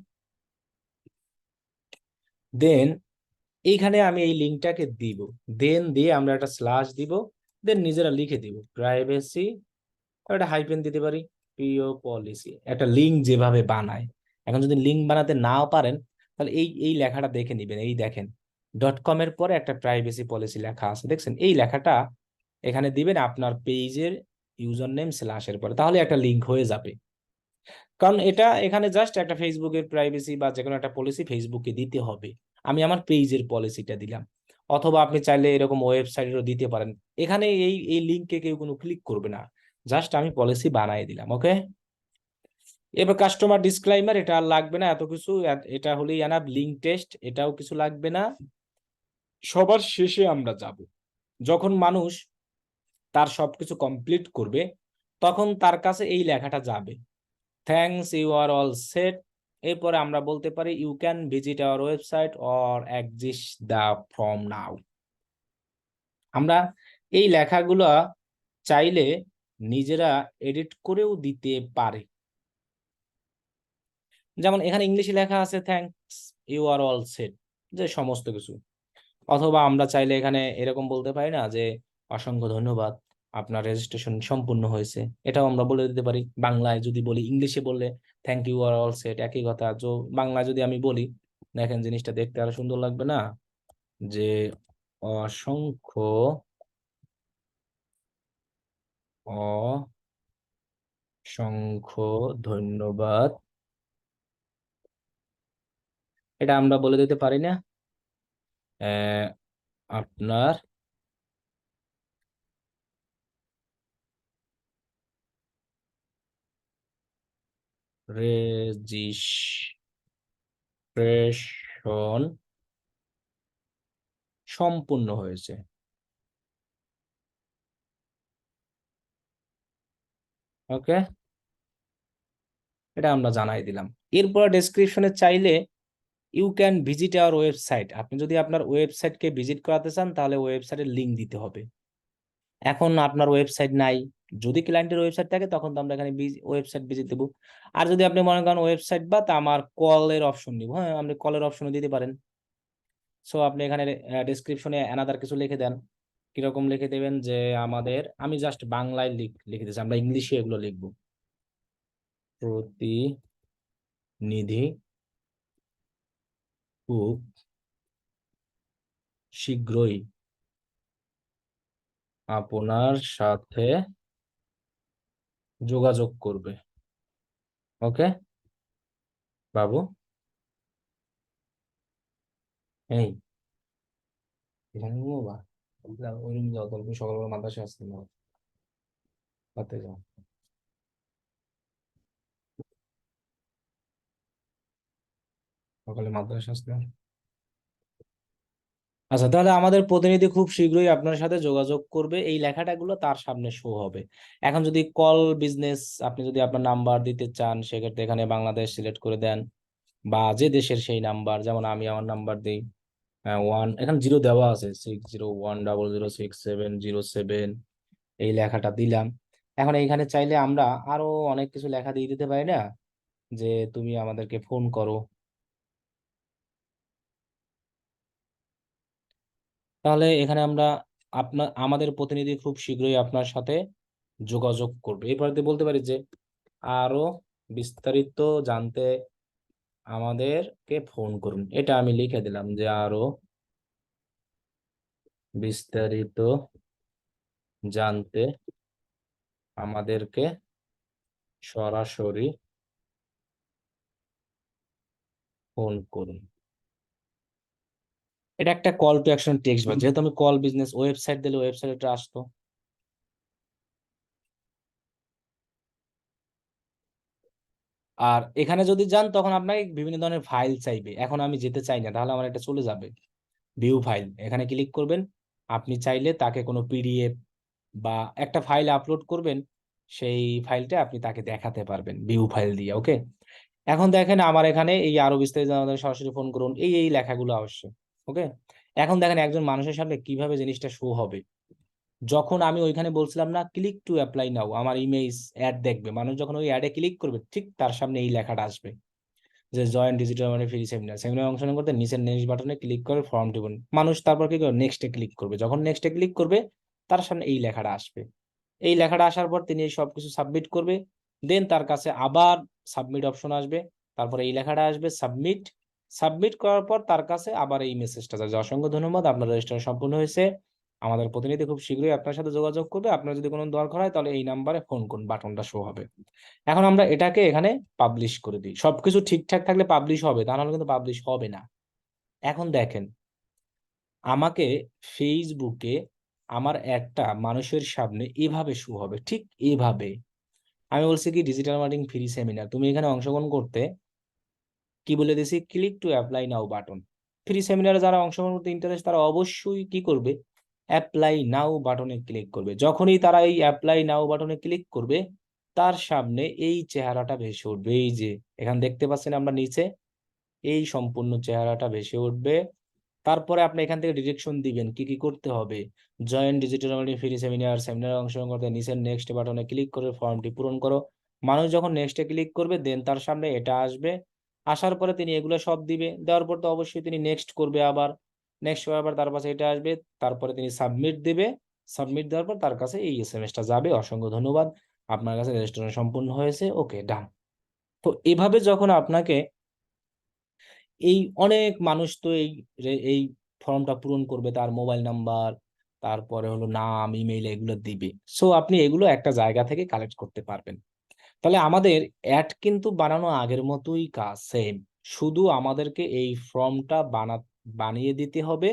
দেন এইখানে আমি এই লিঙ্কটাকে দিব, দেন দিয়ে আমরা একটা স্ল্যাশ দিব, দেন নিজেরা লিখে দিব প্রাইভেসি, একটা হাইফেন দিতে পারি, প্রিয় পলিসি, একটা লিঙ্ক যেভাবে বানায়। এখন যদি লিঙ্ক বানাতে নাও পারেন, তাহলে এই এই লেখাটা দেখে নিবেন, এই দেখেন .com এর পরে একটা প্রাইভেসি পলিসি লেখা আছে, দেখছেন? এই লেখাটা এখানে দিবেন আপনার পেজের ইউজার নেম স্ল্যাশের পরে, তাহলে একটা লিঙ্ক হয়ে যাবে। কারণ এটা এখানে জাস্ট একটা ফেসবুকের প্রাইভেসি বা যে কোনো একটা পলিসি ফেসবুকে দিতে হবে, আমি আমার পেজের পলিসিটা দিলাম। অথবা আপনি চাইলে এরকম ওয়েবসাইটেরও দিতে পারেন। এখানে এই এই লিঙ্কে কেউ কোনো ক্লিক করবে না, জাস্ট আমি পলিসি বানাই দিলাম। ওকে, এবার কাস্টমার ডিসক্লাইমার, এটা আর লাগবে না এত কিছু, এটা হলেই এনাফ। লিঙ্ক টেস্ট, এটাও কিছু লাগবে না। সবার শেষে আমরা যাব, যখন মানুষ তার সবকিছু কমপ্লিট করবে, তখন তার কাছে এই লেখাটা যাবে, thanks you are all set. এরপরে আমরা বলতে পারি you can visit our website or exist the from now. আমরা এই লেখাগুলো চাইলে নিজেরা এডিট করেও দিতে পারে। যেমন এখানে ইংলিশে লেখা আছে thanks you are all set, যে সমস্ত কিছু। অথবা আমরা চাইলে এখানে এরকম বলতে পারি না যে অসংখ্য ধন্যবাদ, আপনার রেজিস্ট্রেশন সম্পূর্ণ হয়েছে, এটাও আমরা বলে দিতে পারি বাংলায়। যদি বলি, ইংলিশে বললে thank you are all set, একই কথা। বাংলায় যদি আমি বলি, দেখেন জিনিসটা দেখতে আরো সুন্দর লাগবে না, যে অসংখ্য অসংখ্য ধন্যবাদ, এটা আমরা বলে দিতে পারি না? আহ, আপনার রেজিস্ট্রেশন সম্পূর্ণ হয়েছে। ওকে, এটা আমরা জানাই দিলাম। এরপর ডেসক্রিপশনে চাইলে you can visit our website, আপনি যদি আপনার ওয়েবসাইটকে ভিজিট করাতে চান তাহলে ওয়েবসাইটের লিঙ্ক দিতে হবে। এখন আপনার ওয়েবসাইট নাই, যদি ক্লায়েন্টের ওয়েবসাইট থাকে তখন তো আমরা এখানে ওয়েবসাইট ভিজিট দেবো। আর যদি আপনি মনে করেন ওয়েবসাইট বা তা আমার কলের অপশন নিব, হ্যাঁ আপনি কলের অপশনও দিতে পারেন। সো আপনি এখানে ডেসক্রিপশনে অ্যানাদার কিছু লিখে দেন। কিরকম লিখে দেবেন, যে আমাদের, আমি জাস্ট বাংলায় লিখে দিচ্ছি, আমরা ইংলিশে এগুলো লিখবো। প্রতিনিধি খুব শীঘ্রই আপনার সাথে যোগাযোগ করবে। ওকে বাবু, এই এখানে ঘুমোবা? ওই রুম যাও, তুমি সকালবেলা মাদ্রাসা আসতে না, রাতে যাও, সকালে মাদ্রাসা আসতে। আচ্ছা, তাহলে আমাদের প্রতিনিধি খুব শীঘ্রই আপনার সাথে যোগাযোগ করবে, এই লেখাটা গুলো তার সামনে শো হবে। এখন যদি কল বিজনেস, আপনি যদি আপনার নাম্বার দিতে চান, সেক্ষেত্রে এখানে বাংলাদেশ সিলেক্ট করে দেন, বা যে দেশের সেই নাম্বার, যেমন আমি আমার নাম্বার দিই, ওয়ান, এখানে জিরো দেওয়া আছে, 60 100 067 এই লেখাটা দিলাম। এখন এইখানে চাইলে আমরা আরো অনেক কিছু লেখা দিয়ে দিতে পারি না, যে তুমি আমাদেরকে ফোন করো। তাহলে এখানে আমরা আমাদের প্রতিনিধি খুব শীঘ্রই আপনার সাথে যোগাযোগ করবে। এরপর দিয়ে বলতে পারি যে আরো বিস্তারিত জানতে আমাদেরকে ফোন করুন। এটা আমি লিখে দিলাম যে আরো বিস্তারিত জানতে আমাদেরকে সরাসরি ফোন করুন। এটা একটা কল টু অ্যাকশন টেক্সট, বা যেহেতু আমি কল বিজনেস ওয়েবসাইট দিলে ওয়েবসাইটে আসতো। আর এখানে যদি যান তখন আপনাকে বিভিন্ন ধরনের ফাইল চাইবে, এখন আমি যেতে চাই না, তাহলে আমার এটা চলে যাবে। ভিউ ফাইল, এখানে ক্লিক করবেন। আপনি চাইলে তাকে কোনো পিডিএফ বা একটা ফাইল আপলোড করবেন, সেই ফাইলটা আপনি তাকে দেখাতে পারবেন ভিউ ফাইল দিয়ে। ওকে, এখন দেখেন আমার এখানে এই আরো বিস্তারিত আমাদের সরাসরি ফোন করুন, এই লেখাগুলো অবশ্যই। ওকে, এখন দেখেন একজন মানুষের সামনে কিভাবে জিনিসটা শো হবে। যখন আমি ওইখানে বলছিলাম না ক্লিক টু অ্যাপ্লাই নাও, আমার ইমেজ অ্যাড দেখবে, মানুষ যখন ওই অ্যাডে ক্লিক করবে ঠিক তার সামনে এই লেখাটা আসবে যে জয়েন ডিজিটাল মানে ফ্রি সেমিনার। সেমিনার অংশগ্রহণ করতে নিচের নেক্সট বাটনে ক্লিক করে ফর্ম টিপুন। মানুষ তারপর কি করবে, নেক্সটে ক্লিক করবে। যখন নেক্সটে ক্লিক করবে তার সামনে এই লেখাটা আসবে। এই লেখাটা আসার পর তিনি এই সবকিছু সাবমিট করবে। দেন তার কাছে আবার সাবমিট অপশন আসবে, তারপরে এই লেখাটা আসবে সাবমিট। সাবমিট করার পর তার কাছে আবার এই মেসেজটা যাবে যে অসংখ্য ধন্যবাদ, আপনার রেজিস্ট্রেশন সম্পূর্ণ হয়েছে, আমাদের প্রতিনিধি খুব শীঘ্রই আপনার সাথে যোগাযোগ করবে, আপনার যদি কোনো দরকার হয় তাহলে এই নাম্বারে ফোন করুন, বাটনটা শো হবে। এখন আমরা এটাকে এখানে পাবলিশ করে দিই। সবকিছু ঠিকঠাক থাকলে পাবলিশ হবে, তা নাহলে কিন্তু পাবলিশ হবে না। এখন দেখেন আমাকে ফেসবুকে আমার একটা মানুষের সামনে এভাবে শো হবে, ঠিক এভাবে। আমি বলছি কি ডিজিটাল মার্কেটিং ফ্রি সেমিনার, তুমি এখানে অংশগ্রহণ করতে কি বলে দিছি, click to apply now button. Free সেমিনারে যারা অংশগ্রহণ করতে ইন্টারেস্ট তারা অবশ্যই কি করবে, অ্যাপ্লাই নাও বাটনে ক্লিক করবে। যখনই তারা এই অ্যাপ্লাই নাও বাটনে ক্লিক করবে তার সামনে এই চেহারাটা ভেসে উঠবে, এই যে এখানে দেখতে পাচ্ছেন আমরা নিচে, এই সম্পূর্ণ চেহারাটা ভেসে উঠবে। তারপরে আপনি এখান থেকে ডিরেকশন দিবেন কি কি করতে হবে। Join digital marketing free seminar, সেমিনারে অংশগ্রহণ করতে নিচের নেক্সট বাটনে ক্লিক করে ফর্মটি পূরণ করো। মানুষ যখন নেক্সটে ক্লিক করবে দেন তার সামনে এটা আসবে। আসার পরে তিনি এগুলো সব দিবে, দেওয়ার পর তো অবশ্যই তিনি নেক্সট করবে, আবার নেক্সট করার পর তার কাছে এটা আসবে, তারপরে তিনি সাবমিট দেবে। সাবমিট দেওয়ার পর তার কাছে এই এসএমএসটা যাবে, অসংখ্য ধন্যবাদ, আপনার কাছে রেজিস্ট্রেশন সম্পূর্ণ হয়েছে, ওকে ডান। তো এভাবে যখন আপনাকে এই অনেক মানুষ তো এই ফর্মটা পূরণ করবে, তার মোবাইল নাম্বার, তারপরে হলো নাম, ইমেইল এগুলো দিবে। সো আপনি এগুলো একটা জায়গা থেকে কালেক্ট করতে পারবেন। তাহলে আমাদের অ্যাড কিন্তু বানানো আগের মতোই কাজ সেম, শুধু আমাদেরকে এই ফর্মটা বানিয়ে দিতে হবে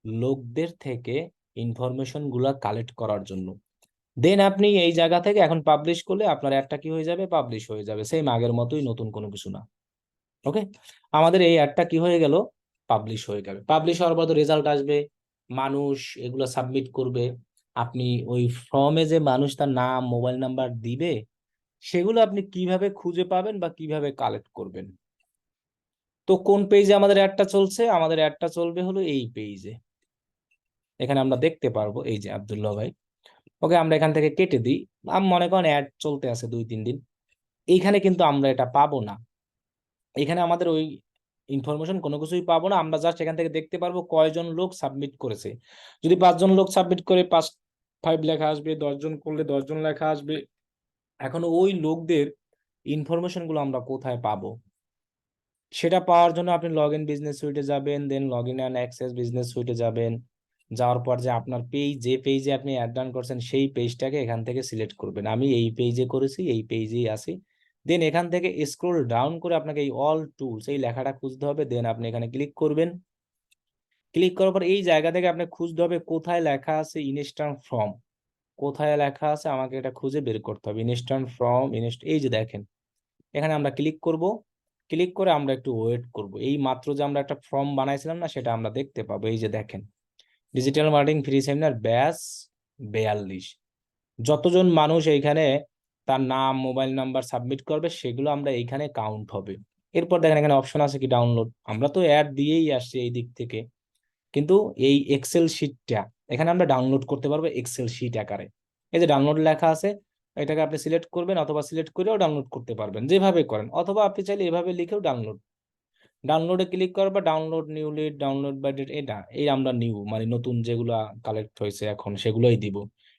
লোকদের থেকে ইনফরমেশন গুলা কালেক্ট করার জন্য। দেন আপনি এই জায়গা থেকে এখন পাবলিশ করলে আপনার অ্যাডটা কি হয়ে যাবে, পাবলিশ হয়ে যাবে, সেম আগের মতোই, নতুন কোনো কিছু না। ওকে, আমাদের এই অ্যাডটা কি হয়ে গেল, পাবলিশ হয়ে গেল। পাবলিশ হওয়ার পর রেজাল্ট আসবে, মানুষ এগুলো সাবমিট করবে। আপনি ওই ফর্মে যে মানুষ তার নাম মোবাইল নাম্বার দিবে সেগুলো আপনি কিভাবে খুঁজে পাবেন বা কিভাবে কালেক্ট করবেন। তো কোন পেজে আমাদের অ্যাডটা চলছে, আমাদের অ্যাডটা চলবে হলো এই পেজে। এখানে আমরা দেখতে পারবো এই যে আব্দুল্লাহ ভাই। ওকে, আমরা এখান থেকে কেটে দিই। আমি মনে করেন অ্যাড চলতে আছে 2-3 দিন, এইখানে কিন্তু আমরা এটা পাবো না। এখানে আমাদের ওই ইনফরমেশন কোনো কিছুই পাবো না, আমরা জাস্ট এখান থেকে দেখতে পারবো কয়জন লোক সাবমিট করেছে। যদি 5 জন লোক সাবমিট করে 5 লেখা আসবে, 10 জন করলে 10 জন লেখা আসবে। এখন ওই লোকদের ইনফরমেশন গুলো আমরা কোথায় পাবো, সেটা পাওয়ার জন্য আপনি লগ ইন বিজনেস সুইটে যাবেন, then log in and access business সুইটে যাবেন। যাওয়ার পর যে আপনার পেজ, যে পেজে আপনি অ্যাড রান করছেন সেই পেজটাকে এখান থেকে সিলেক্ট করবেন। আমি এই পেজে করেছি, এই পেজেই আছি। দেন এখান থেকে স্ক্রল ডাউন করে আপনাকে এই অল টুলস এই লেখাটা খুঁজতে হবে, দেন আপনি এখানে ক্লিক করবেন। ক্লিক করার পর এই জায়গা থেকে আপনি খুঁজতে হবে কোথায় লেখা আছে ইনস্ট্যান্ট ফর্ম, কোথায় লেখা আছে আমাকে এটা খুঁজে বের করতে হবে। ইনস্ট্যান্ট ফর্ম, এই যে দেখেন এখানে আমরা ক্লিক করব। ক্লিক করে আমরা একটু ওয়েট করব, এই মাত্র যে আমরা একটা ফর্ম বানাইছিলাম না সেটা আমরা দেখতে পাবো। এই যে দেখেন digital marketing free seminar batch 42, যতজন মানুষ এইখানে তার নাম মোবাইল নাম্বার সাবমিট করবে সেগুলো আমরা এইখানে কাউন্ট হবে। এরপর দেখেন এখানে অপশন আছে কি ডাউনলোড, আমরা তো অ্যাড দিয়েই আসছি এই দিক থেকে, কিন্তু এই এক্সেল শিটটা এখানে আমরা ডাউনলোড করতে পারবো এক্সেল শিট আকারে। এই যে ডাউনলোড লেখা আছে, এটাকে আপনি সিলেক্ট করবেন অথবা সিলেক্ট করেও ডাউনলোড করতে পারবেন, যেভাবে করেন, অথবা আপনি চাইলে এভাবে লিখেও ডাউনলোড ডাউনলোডে ক্লিক করবা, download new lead, download by date, এটা এই আমরা নিউ মানে নতুন যেগুলো কালেক্ট হয়েছে এখন সেগুলোই দিব।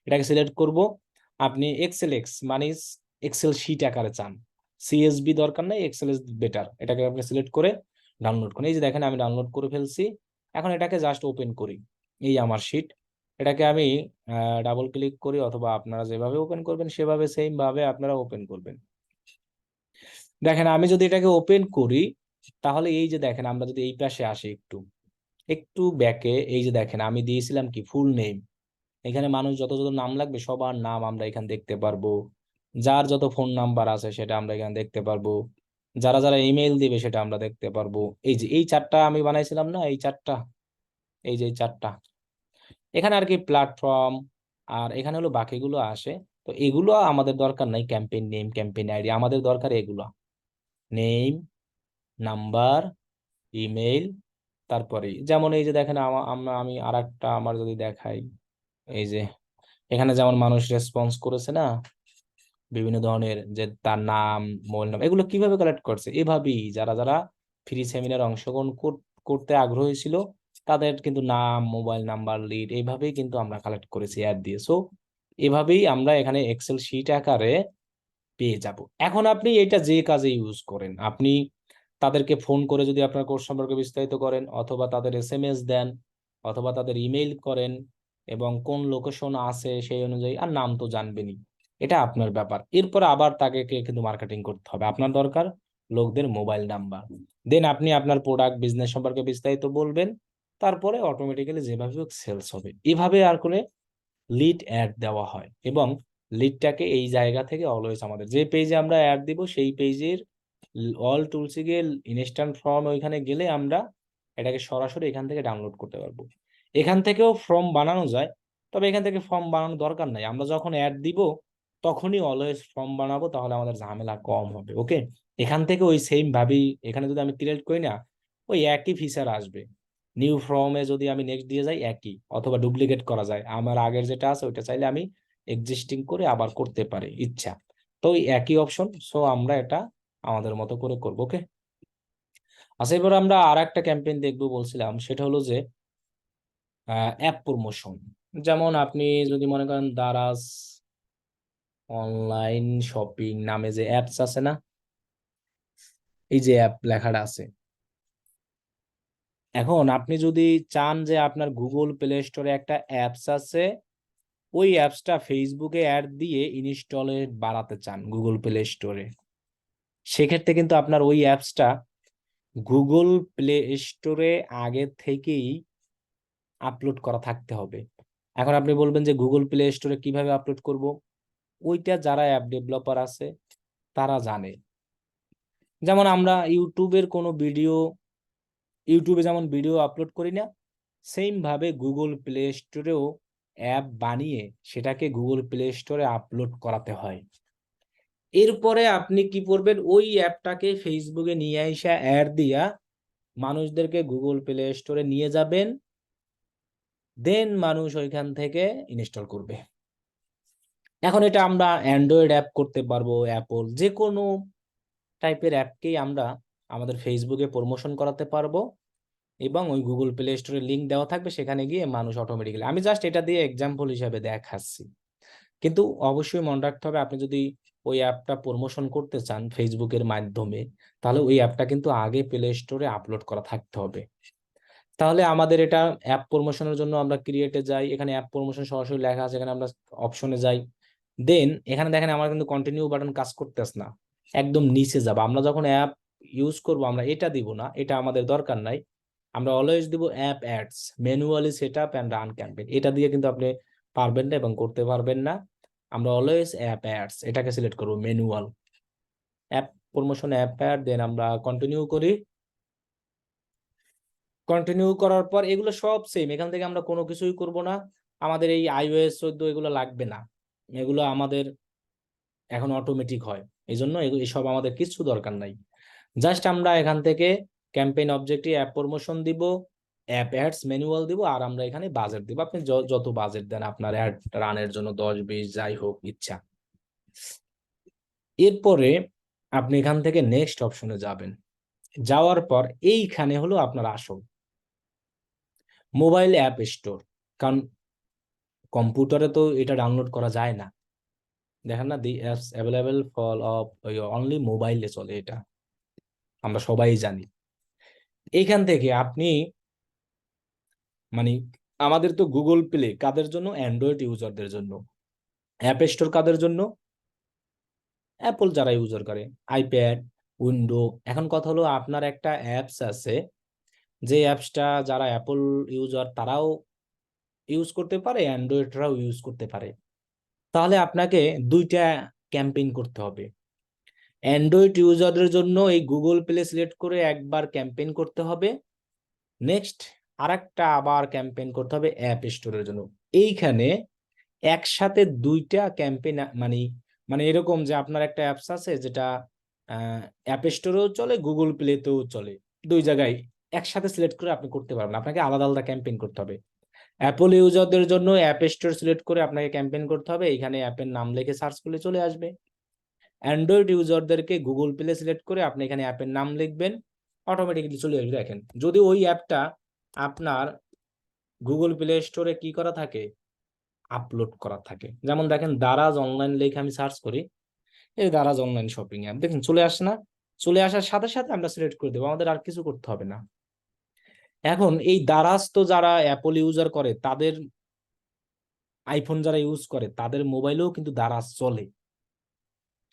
এটাকে সিলেক্ট করব। আপনি এক্সেল এক্স মানে এক্সেল শিট আকারে চান, সিএসবি দরকার নাই, এক্সেল ইজ বেটার। এটাকে আপনি সিলেক্ট করে ডাউনলোড করুন। এই যে দেখেন আমি ডাউনলোড করে ফেলছি। এখন এটাকে জাস্ট ওপেন করি, এই আমার শিট। এটাকে আমি ডাবল ক্লিক করি, অথবা আপনারা যেভাবে ওপেন করবেন সেভাবে সেম ভাবে আপনারা ওপেন করবেন। দেখেন আমি যদি এটাকে ওপেন করি, তাহলে এই যে দেখেন আমরা যদি এই পাশে আসি একটু একটু ব্যাকে, এই যে দেখেন আমি দিয়েছিলাম কি ফুল নেম। এখানে মানুষ যত যত নাম লাগবে সবার নাম আমরা এখানে দেখতে পারবো, যার যত ফোন নাম্বার আছে সেটা আমরা এখানে দেখতে পারবো, যারা যারা ইমেল দিবে সেটা আমরা দেখতে পারবো। এই যে এই চারটা আমি বানাইছিলাম না, এই চারটা, এই যে এই চারটা এখানে আর কি প্ল্যাটফর্ম, আর এখানে হলো বাকিগুলো আসে। তো এগুলো আমাদের দরকার নাই, ক্যাম্পেইন নেম, ক্যাম্পেইন আইডি, আমাদের দরকার এগুলো, নেম, নাম্বার, ইমেইল। তারপরে যেমন এই যে দেখেন আমি আর একটা আমার যদি দেখাই, এই যে এখানে যেমন মানুষ রেসপন্স করেছে না বিভিন্ন ধরনের, যে তার নাম, মোবাইল নাম্বার, এগুলো কিভাবে কালেক্ট করছে, এভাবেই যারা যারা ফ্রি সেমিনার অংশগ্রহণ করতে আগ্রহী ছিল তাদের কিন্তু নাম, মোবাইল নাম্বার, লিড এইভাবেই কিন্তু আমরা কালেক্ট করেছি অ্যাড দিয়ে। সো এভাবেই আমরা এখানে এক্সেল শিট আকারে পেয়ে যাব। এখন আপনি এটা যে কাজে ইউজ করেন, আপনি তাদেরকে ফোন করে যদি আপনার কোর্স সম্পর্কে বিস্তারিত করেন, অথবা তাদের এসএমএস দেন, অথবা তাদের ইমেইল করেন, এবং কোন লোকেশন আছে সেই অনুযায়ী, আর নাম তো জানবেনই, এটা আপনার ব্যাপার। এরপর আবার তাকে কিন্তু মার্কেটিং করতে হবে, আপনার দরকার লোকদের মোবাইল নাম্বার। দেন আপনি আপনার প্রোডাক্ট বিজনেস সম্পর্কে বিস্তারিত বলবেন, তারপরে অটোমেটিক্যালি যেভাবে সেলস হবে। এভাবে আর করে লিড অ্যাড দেওয়া হয়, এবং লিডটাকে এই জায়গা থেকে অলওয়েজ আমাদের যে পেজে আমরা অ্যাড দিব সেই পেজের অল টুলসে গিয়ে ইনস্ট্যান্ট ফর্ম ওইখানে গেলে আমরা এটাকে সরাসরি এখান থেকে ডাউনলোড করতে পারবো। এখান থেকেও ফর্ম বানানো যায়, তবে এখান থেকে ফর্ম বানানোর দরকার নাই, আমরা যখন অ্যাড দিব তখনই অলওয়েজ ফর্ম বানাবো, তাহলে আমাদের ঝামেলা কম হবে। ওকে, এখান থেকে ওই সেম ভাবেই এখানে যদি আমি ক্রিয়েট করি না, ওই একই ফিচার আসবে। নিউ ফর্মে যদি আমি নেক্সট দিয়ে যাই একই, অথবা ডুপ্লিকেট করা যায়, আমার আগের যেটা আছে ওইটা চাইলে আমি এক্সিস্টিং করে আবার করতে পারি ইচ্ছা। তো ওই একই অপশন, সো আমরা এটা আমাদের মতো করে করবো। ওকে, আচ্ছা এবার আমরা আর একটা ক্যাম্পেইন দেখবো বলছিলাম, সেটা হলো যে অ্যাপ প্রমোশন। যেমন আপনি যদি মনে করেন দারাজ অনলাইন শপিং নামে যে অ্যাপস আছে না, এই যে অ্যাপ লেখাটা আছে, এখন আপনি যদি চান যে আপনার গুগল প্লে স্টোরে একটা অ্যাপস আছে, ওই অ্যাপসটা ফেসবুকে অ্যাড দিয়ে ইনস্টলে বাড়াতে চান গুগল প্লে স্টোরে, সেক্ষেত্রে কিন্তু আপনার ওই অ্যাপসটা গুগল প্লে স্টোরে আগে থেকেই আপলোড করা থাকতে হবে। এখন আপনি বলবেন যে গুগল প্লে স্টোরে কিভাবে আপলোড করব, ওইটা যারা অ্যাপ ডেভেলপার আছে তারা জানে। যেমন আমরা ইউটিউবে যেমন ভিডিও আপলোড করি না, সেম ভাবে গুগল প্লে স্টোরেও অ্যাপ বানিয়ে সেটাকে গুগল প্লে স্টোরে আপলোড করাতে হয়। এরপরে আপনি কি করবেন, ওই অ্যাপটাকে ফেসবুকে নিয়ে আইসা অ্যাড দিয়া মানুষদেরকে গুগল প্লে স্টোরে নিয়ে যাবেন, দেন মানুষ ওইখান থেকে ইনস্টল করবে। এখন এটা আমরা অ্যান্ড্রয়েড অ্যাপ করতে পারবো, অ্যাপল, যে কোনো টাইপের অ্যাপকেই আমরা আমাদের ফেসবুকে প্রমোশন করাতে পারবো, এবং ওই গুগল প্লে স্টোরে লিঙ্ক দেওয়া থাকবে, সেখানে গিয়ে মানুষ অটোমেটিক্যালি, আমি জাস্ট এটা দিয়ে এক্সাম্পল হিসেবে দেখাচ্ছি। কিন্তু অবশ্যই মনে রাখতে হবে, আপনি যদি ওই অ্যাপটা প্রমোশন করতে চান ফেসবুকের মাধ্যমে, তাহলে ওই অ্যাপটা কিন্তু আগে প্লে স্টোরে আপলোড করা থাকতে হবে। তাহলে আমাদের এটা অ্যাপ প্রমোশনের জন্য আমরা ক্রিয়েটে যাই, এখানে অ্যাপ প্রমোশন সরাসরি লেখা আছে, এখানে আমরা অপশনে যাই। দেন এখানে দেখেন আমার কিন্তু কন্টিনিউ বাটন কাজ করতেছ না, একদম নিচে যাব। আমরা যখন অ্যাপ ইউজ করব আমরা এটা দিব না, এটা আমাদের দরকার নাই। আমরা অলওয়েজ দিব app ads manually set up and run campaign, এটা দিয়ে কিন্তু আপনি পারবেন না এবং করতে পারবেন না। আমরা অলওয়েজ অ্যাপ অ্যাডস এটাকে সিলেক্ট করব, manual app promotion app ad, then আমরা কন্টিনিউ করি। কন্টিনিউ করার পর এগুলো সব সেম, এখান থেকে আমরা কোনো কিছুই করব না। আমাদের এই iOS 14 এগুলো লাগবে না, এগুলো আমাদের এখন অটোমেটিক হয়, এই জন্য এসব আমাদের কিছু দরকার নাই। জাস্ট আমরা এখান থেকে ক্যাম্পেইন অবজেক্টিভ অ্যাপ প্রমোশন দিব, অ্যাপ অ্যাডস ম্যানুয়াল দিব, আর আমরা এখানে বাজেট দিব। আপনি যত বাজেট দেন আপনার অ্যাড রানের জন্য, 10-20 যাই হোক ইচ্ছা। এরপরে আপনি এখান থেকে নেক্সট অপশনে যাবেন। যাওয়ার পর এইখানে হলো আপনার আসল মোবাইল অ্যাপ স্টোর। কারণ কম্পিউটারে তো এটা ডাউনলোড করা যায় না। দেখেন না, the apps available for of only মোবাইলে চলে, এটা আমরা সবাই জানি। এইখান থেকে আপনি মানে আমাদের তো গুগল প্লে কাদের জন্য? অ্যান্ড্রয়েড ইউজারদের জন্য। অ্যাপ স্টোর কাদের জন্য? অ্যাপল যারা ইউজার করে, আইপ্যাড, উইন্ডো। এখন কথা হলো আপনার একটা অ্যাপস আছে, যে অ্যাপসটা যারা অ্যাপল ইউজার তারাও ইউজ করতে পারে, অ্যান্ড্রয়েডরাও ইউজ করতে পারে। তাহলে আপনাকে দুইটা ক্যাম্পেইন করতে হবে। অ্যান্ড্রয়েড ইউজারদের জন্য এই গুগল প্লে সিলেক্ট করে একবার ক্যাম্পেইন করতে হবে, নেক্সট আরেকটা আবার ক্যাম্পেইন করতে হবে অ্যাপ স্টোরের জন্য। এইখানে একসাথে দুইটা ক্যাম্পেইন মানে মানে এরকম যে আপনার একটা অ্যাপস আছে যেটা অ্যাপ স্টোরেও চলে, গুগল প্লেতেও চলে, দুই জায়গায় একসাথে সিলেক্ট করে আপনি করতে পারবেন, আপনাকে আলাদা আলাদা ক্যাম্পেইন করতে হবে। অ্যাপল ইউজারদের জন্য অ্যাপ স্টোর সিলেক্ট করে আপনাকে ক্যাম্পেইন করতে হবে, এখানে অ্যাপের নাম লিখে সার্চ করলে চলে আসবে। অ্যান্ড্রয়েড ইউজারদেরকে গুগল প্লে সিলেক্ট করে আপনি এখানে অ্যাপের নাম লিখবেন, অটোমেটিক্যালি চলে আসবে। দেখেন, যদি ওই অ্যাপটা আপনার গুগল প্লে স্টোরে কি করা থাকে, আপলোড করা থাকে, যেমন দেখেন দারাজ অনলাইন লিখে আমি সার্চ করি, এই দারাজ অনলাইন শপিং অ্যাপ, দেখেন চলে আসে না? চলে আসার সাথে সাথে আমরা সিলেক্ট করে দেবো, আমাদের আর কিছু করতে হবে না। এখন এই দারাজ তো যারা অ্যাপল ইউজার করে তাদের, আইফোন যারা ইউজ করে তাদের মোবাইলেও কিন্তু দারাজ চলে।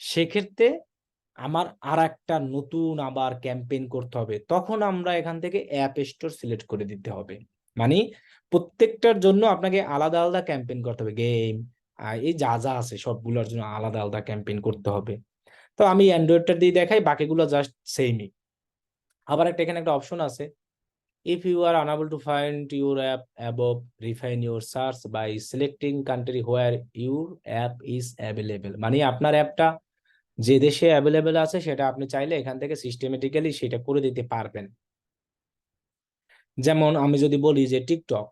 সেক্ষেত্রে আমার আর একটা নতুন আবার ক্যাম্পেইন করতে হবে, তখন আমরা এখান থেকে অ্যাপ স্টোর সিলেক্ট করে দিতে হবে। মানে প্রত্যেকটার জন্য আপনাকে আলাদা আলাদা ক্যাম্পেইন করতে হবে, গেম এই যা যা আছে সবগুলোর জন্য আলাদা আলাদা ক্যাম্পেইন করতে হবে। তো আমি অ্যান্ড্রয়েডটা দিয়ে দেখাই, বাকিগুলো জাস্ট সেমই। আবার একটা এখানে একটা অপশন আছে, if you are unable to find your app above, refine your search by selecting country where your app is available. মানে আপনার অ্যাপটা যে দেশে অ্যাভেলেবেল আছে সেটা আপনি চাইলে এখান থেকে সিস্টেমেটিক্যালি সেটা করে দিতে পারবেন। যেমন আমি যদি বলি যে টিকটক,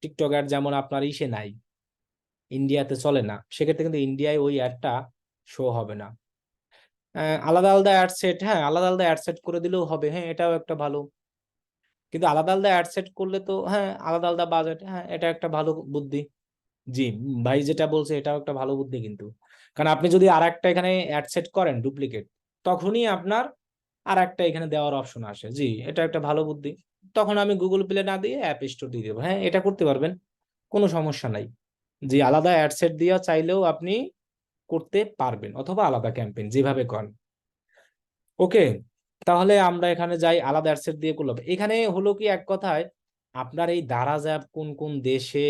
টিকটক অ্যাড যেমন আপনার ইসে নাই, ইন্ডিয়াতে চলে না, সেক্ষেত্রে কিন্তু ইন্ডিয়ায় ওই অ্যাডটা শো হবে না। আলাদা আলাদা অ্যাড সেট, হ্যাঁ আলাদা আলাদা অ্যাড সেট করে দিলেও হবে, হ্যাঁ এটাও একটা ভালো। কিন্তু আলাদা আলাদা অ্যাড সেট করলে তো, হ্যাঁ আলাদা আলাদা বাজেট, হ্যাঁ এটা একটা ভালো বুদ্ধি। জি, ভাই যেটা বলছে এটাও একটা ভালো বুদ্ধি কিন্তু। কারণ আপনি যদি আর একটা এখানে অ্যাড সেট করেন ডুপ্লিকেট, তখনই আপনার আর একটা এখানে দেওয়ার অপশন আসে। জি, এটা একটা ভালো বুদ্ধি। তখন আমি গুগল প্লে না দিয়ে অ্যাপ স্টোর দিয়ে দেবো, হ্যাঁ এটা করতে পারবেন, কোনো সমস্যা নাই। জি, আলাদা অ্যাড সেট দিয়ে চাইলেও আপনি করতে পারবেন, অথবা আলাদা ক্যাম্পেইন যেভাবে করেন। ওকে, তাহলে আমরা এখানে যাই, আলাদা অ্যাড সেট দিয়ে করলাম। এখানে হলো কি, এক কথায় আপনার এই দারাজ অ্যাপ কোন কোন দেশে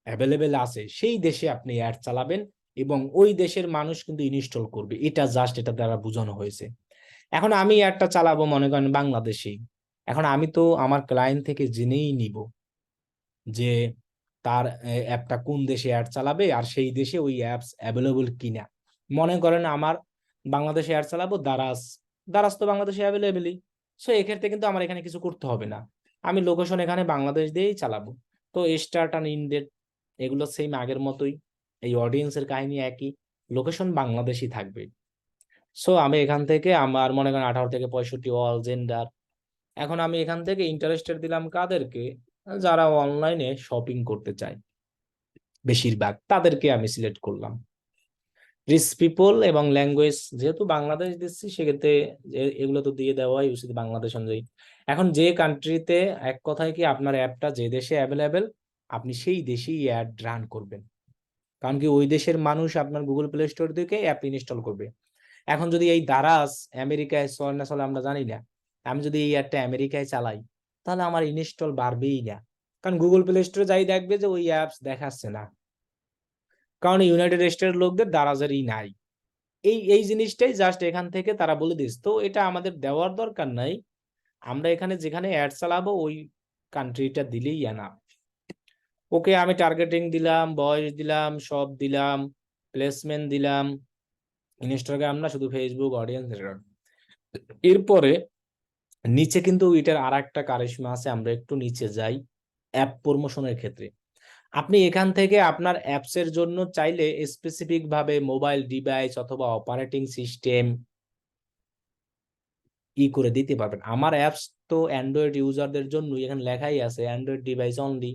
অ্যাভেলেবেল আছে সেই দেশে আপনি অ্যাড চালাবেন, এবং ওই দেশের মানুষ কিন্তু ইনস্টল করবে, এটা জাস্ট এটা দ্বারা বোঝানো হয়েছে। এখন আমি অ্যাডটা চালাবো মনে করেন বাংলাদেশি, এখন আমি তো আমার ক্লায়েন্ট থেকে জেনেই নিব যে তার অ্যাপটা কোন দেশে অ্যাড চালাবে, আর সেই দেশে ওই অ্যাপস অ্যাভেলেবল কিনা। মনে করেন আমার বাংলাদেশে অ্যাড চালাবো দারাজ, দারাজ তো বাংলাদেশে অ্যাভেলেবেলই। সো এক্ষেত্রে কিন্তু আমার এখানে কিছু করতে হবে না, আমি লোকেশন এখানে বাংলাদেশ দিয়েই চালাবো। তো স্টার্ট আর ইন্ডেট এগুলো সেম আগের মতোই, এই অডিয়েন্সের কাহিনী একই, লোকেশন বাংলাদেশই থাকবে। সো আমি এখান থেকে আমার মনে করেন 18 থেকে 65 অল জেন্ডার। এখন আমি এখান থেকে ইন্টারেস্টেড দিলাম কাদেরকে, যারা অনলাইনে শপিং করতে চায় বেশিরভাগ, তাদেরকে আমি সিলেক্ট করলাম। রিচ পিপল এবং ল্যাঙ্গুয়েজ যেহেতু বাংলাদেশ দিচ্ছি, সেক্ষেত্রে এগুলো তো দিয়ে দেওয়াই উচিত বাংলাদেশ অনুযায়ী। এখন যে কান্ট্রিতে, এক কথায় কি আপনার অ্যাপটা যে দেশে অ্যাভেলেবেল, আপনি সেই দেশেই অ্যাড রান করবেন। কারণ কি ওই দেশের মানুষ আপনার গুগল প্লে স্টোর থেকে অ্যাপ ইনস্টল করবে। এখন যদি এই দারাজ আমেরিকায় চলে না চলে আমরা জানি না, আমি যদি এই অ্যাপটা আমেরিকায় চালাই, তাহলে আমার ইনস্টল বাড়বেই না। কারণ গুগল প্লে স্টোরে যাই দেখবে যে ওই অ্যাপস দেখাচ্ছে না, কারণ ইউনাইটেড স্টেটের লোকদের দারাজেরই নাই। এই এই জিনিসটাই জাস্ট এখান থেকে তারা বলে দিচ্ছে, তো এটা আমাদের দেওয়ার দরকার নাই, আমরা এখানে যেখানে অ্যাড চালাবো ওই কান্ট্রিটা দিলেই না। ওকে, আমি টার্গেটিং দিলাম, বয়স দিলাম, সব দিলাম, প্লেসমেন্ট দিলাম, ইনস্টাগ্রাম না শুধু ফেসবুক অডিয়েন্স। এরপরে নিচে কিন্তু এটার আর একটা কারিশমা আছে, আমরা একটু নিচে যাই। অ্যাপ প্রমোশনের ক্ষেত্রে আপনি এখান থেকে আপনার অ্যাপস এর জন্য চাইলে স্পেসিফিক ভাবে মোবাইল ডিভাইস অথবা অপারেটিং সিস্টেম করে দিতে পারবেন। আমার অ্যাপস তো অ্যান্ড্রয়েড ইউজারদের জন্য, এখানে লেখাই আছে অ্যান্ড্রয়েড ডিভাইস অনলি।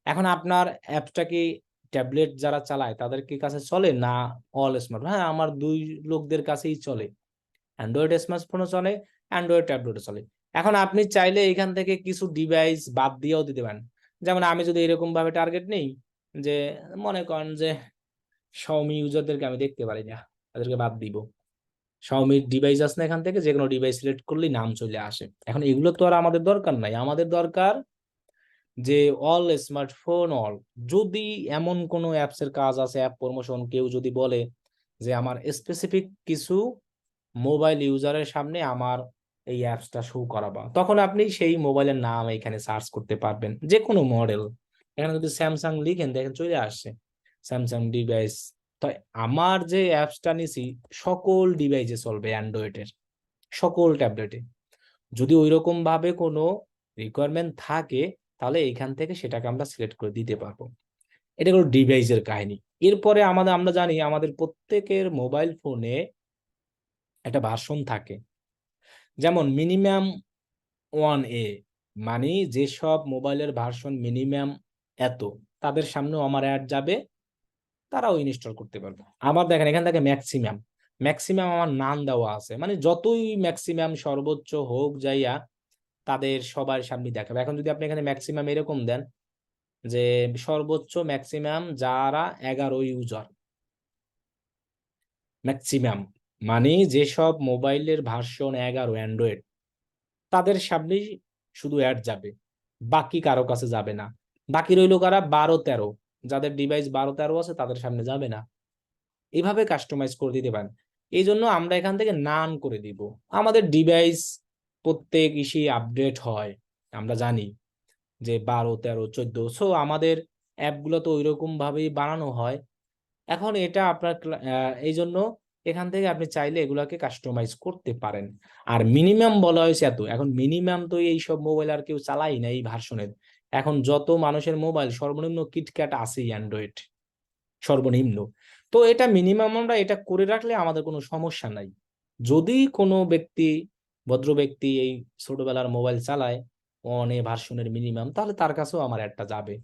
এখন আপনার অ্যাপসটা কি ট্যাবলেট যারা চালায় তাদের কি কাছে চলে, না অল স্মার্ট? হ্যাঁ, আমার দুই লোকদের কাছেই চলে, অ্যান্ড্রয়েড স্মার্টফোনও চলে, অ্যান্ড্রয়েড ট্যাবলেটও চলে। এখন আপনি চাইলে এখান থেকে কিছু ডিভাইস বাদ দিয়েও দিতে পারেন। যেমন আমি যদি এরকম ভাবে টার্গেট নেই, যে মনে করেন যে শাওমি ইউজারদেরকে আমি দেখতে পারি না, তাদেরকে বাদ দিব। শাওমির ডিভাইস আছে না, এখান থেকে যে কোনো ডিভাইস সিলেক্ট করলেই নাম চলে আসে। এখন এগুলো তো আর আমাদের দরকার নাই, আমাদের দরকার যে অল স্মার্টফোন অল। যদি এমন কোনো অ্যাপস এর কাজ আছে, অ্যাপ প্রমোশন, কেউ যদি বলে যে আমার স্পেসিফিক কিছু মোবাইল ইউজারের সামনে আমার এই অ্যাপসটা শো করাবা, তখন আপনি সেই মোবাইলের নাম এখানে সার্চ করতে পারবেন, যে কোনো মডেল। এখানে যদি স্যামসাং লিখেন দেখেন চলে আসছে স্যামসাং ডিভাইস। তো আমার যে অ্যাপসটা নিছি সকল ডিভাইসে চলবে, অ্যান্ড্রয়েডের সকল ট্যাবলেটে। যদি ওইরকম ভাবে কোনো রিকোয়ারমেন্ট থাকে, তাহলে এইখান থেকে সেটাকে আমরা সিলেক্ট করে দিতে পারবো। এটা হলো ডিভাইসের কাহিনী। এরপরে আমরা জানি আমাদের প্রত্যেকের মোবাইল ফোনে একটা ভার্সন থাকে। যেমন মিনিমাম 1A, মানে যেসব মোবাইলের ভার্সন মিনিমাম এত, তাদের সামনেও আমার অ্যাড যাবে, তারাও ইনস্টল করতে পারবে। আবার দেখেন এখান থেকে ম্যাক্সিমাম, ম্যাক্সিমাম আমার নাম দেওয়া আছে, মানে যতই ম্যাক্সিমাম সর্বোচ্চ হোক যাইয়া তাদের সবার সামনে দেখাবে। এখন যদি আপনি এখানে ম্যাক্সিমাম এরকম দেন যে সর্বোচ্চ ম্যাক্সিমাম যারা 11 ইউজার, ম্যাক্সিমাম মানে যেসব মোবাইলের ভার্সন 11 অ্যান্ড্রয়েড, তাদের সামনেই শুধু অ্যাড যাবে, বাকি কারো কাছে যাবে না। বাকি রইল কারা, 12-13, যাদের ডিভাইস 12-13 আছে তাদের সামনে যাবে না। এইভাবে কাস্টমাইজ করে দিতে পারেন। এই জন্য আমরা এখান থেকে নান করে দিব। আমাদের ডিভাইস প্রত্যেক ইসি আপডেট হয়, আমরা জানি যে 12, 13, 14, সো আমাদের অ্যাপগুলো তো ওইরকম ভাবেই বানানো হয়। এখন এটা আপনার এই জন্য এখান থেকে আপনি চাইলে এগুলাকে কাস্টমাইজ করতে পারেন। আর মিনিমাম বলা হয়েছে এত, এখন মিনিমাম তো এই সব মোবাইল আর কেউ চালাই না এই ভার্সনের। এখন যত মানুষের মোবাইল সর্বনিম্ন কিটক্যাট আছেই অ্যান্ড্রয়েড, সর্বনিম্ন। তো এটা মিনিমাম আমরা এটা করে রাখলে আমাদের কোনো সমস্যা নাই। যদি কোনো ব্যক্তি, ভদ্র ব্যক্তি এই ছোটবেলার মোবাইল চালায় অনে ভার্সনের মিনিমাম, তাহলে তার কাছেও আমার একটা যাবে।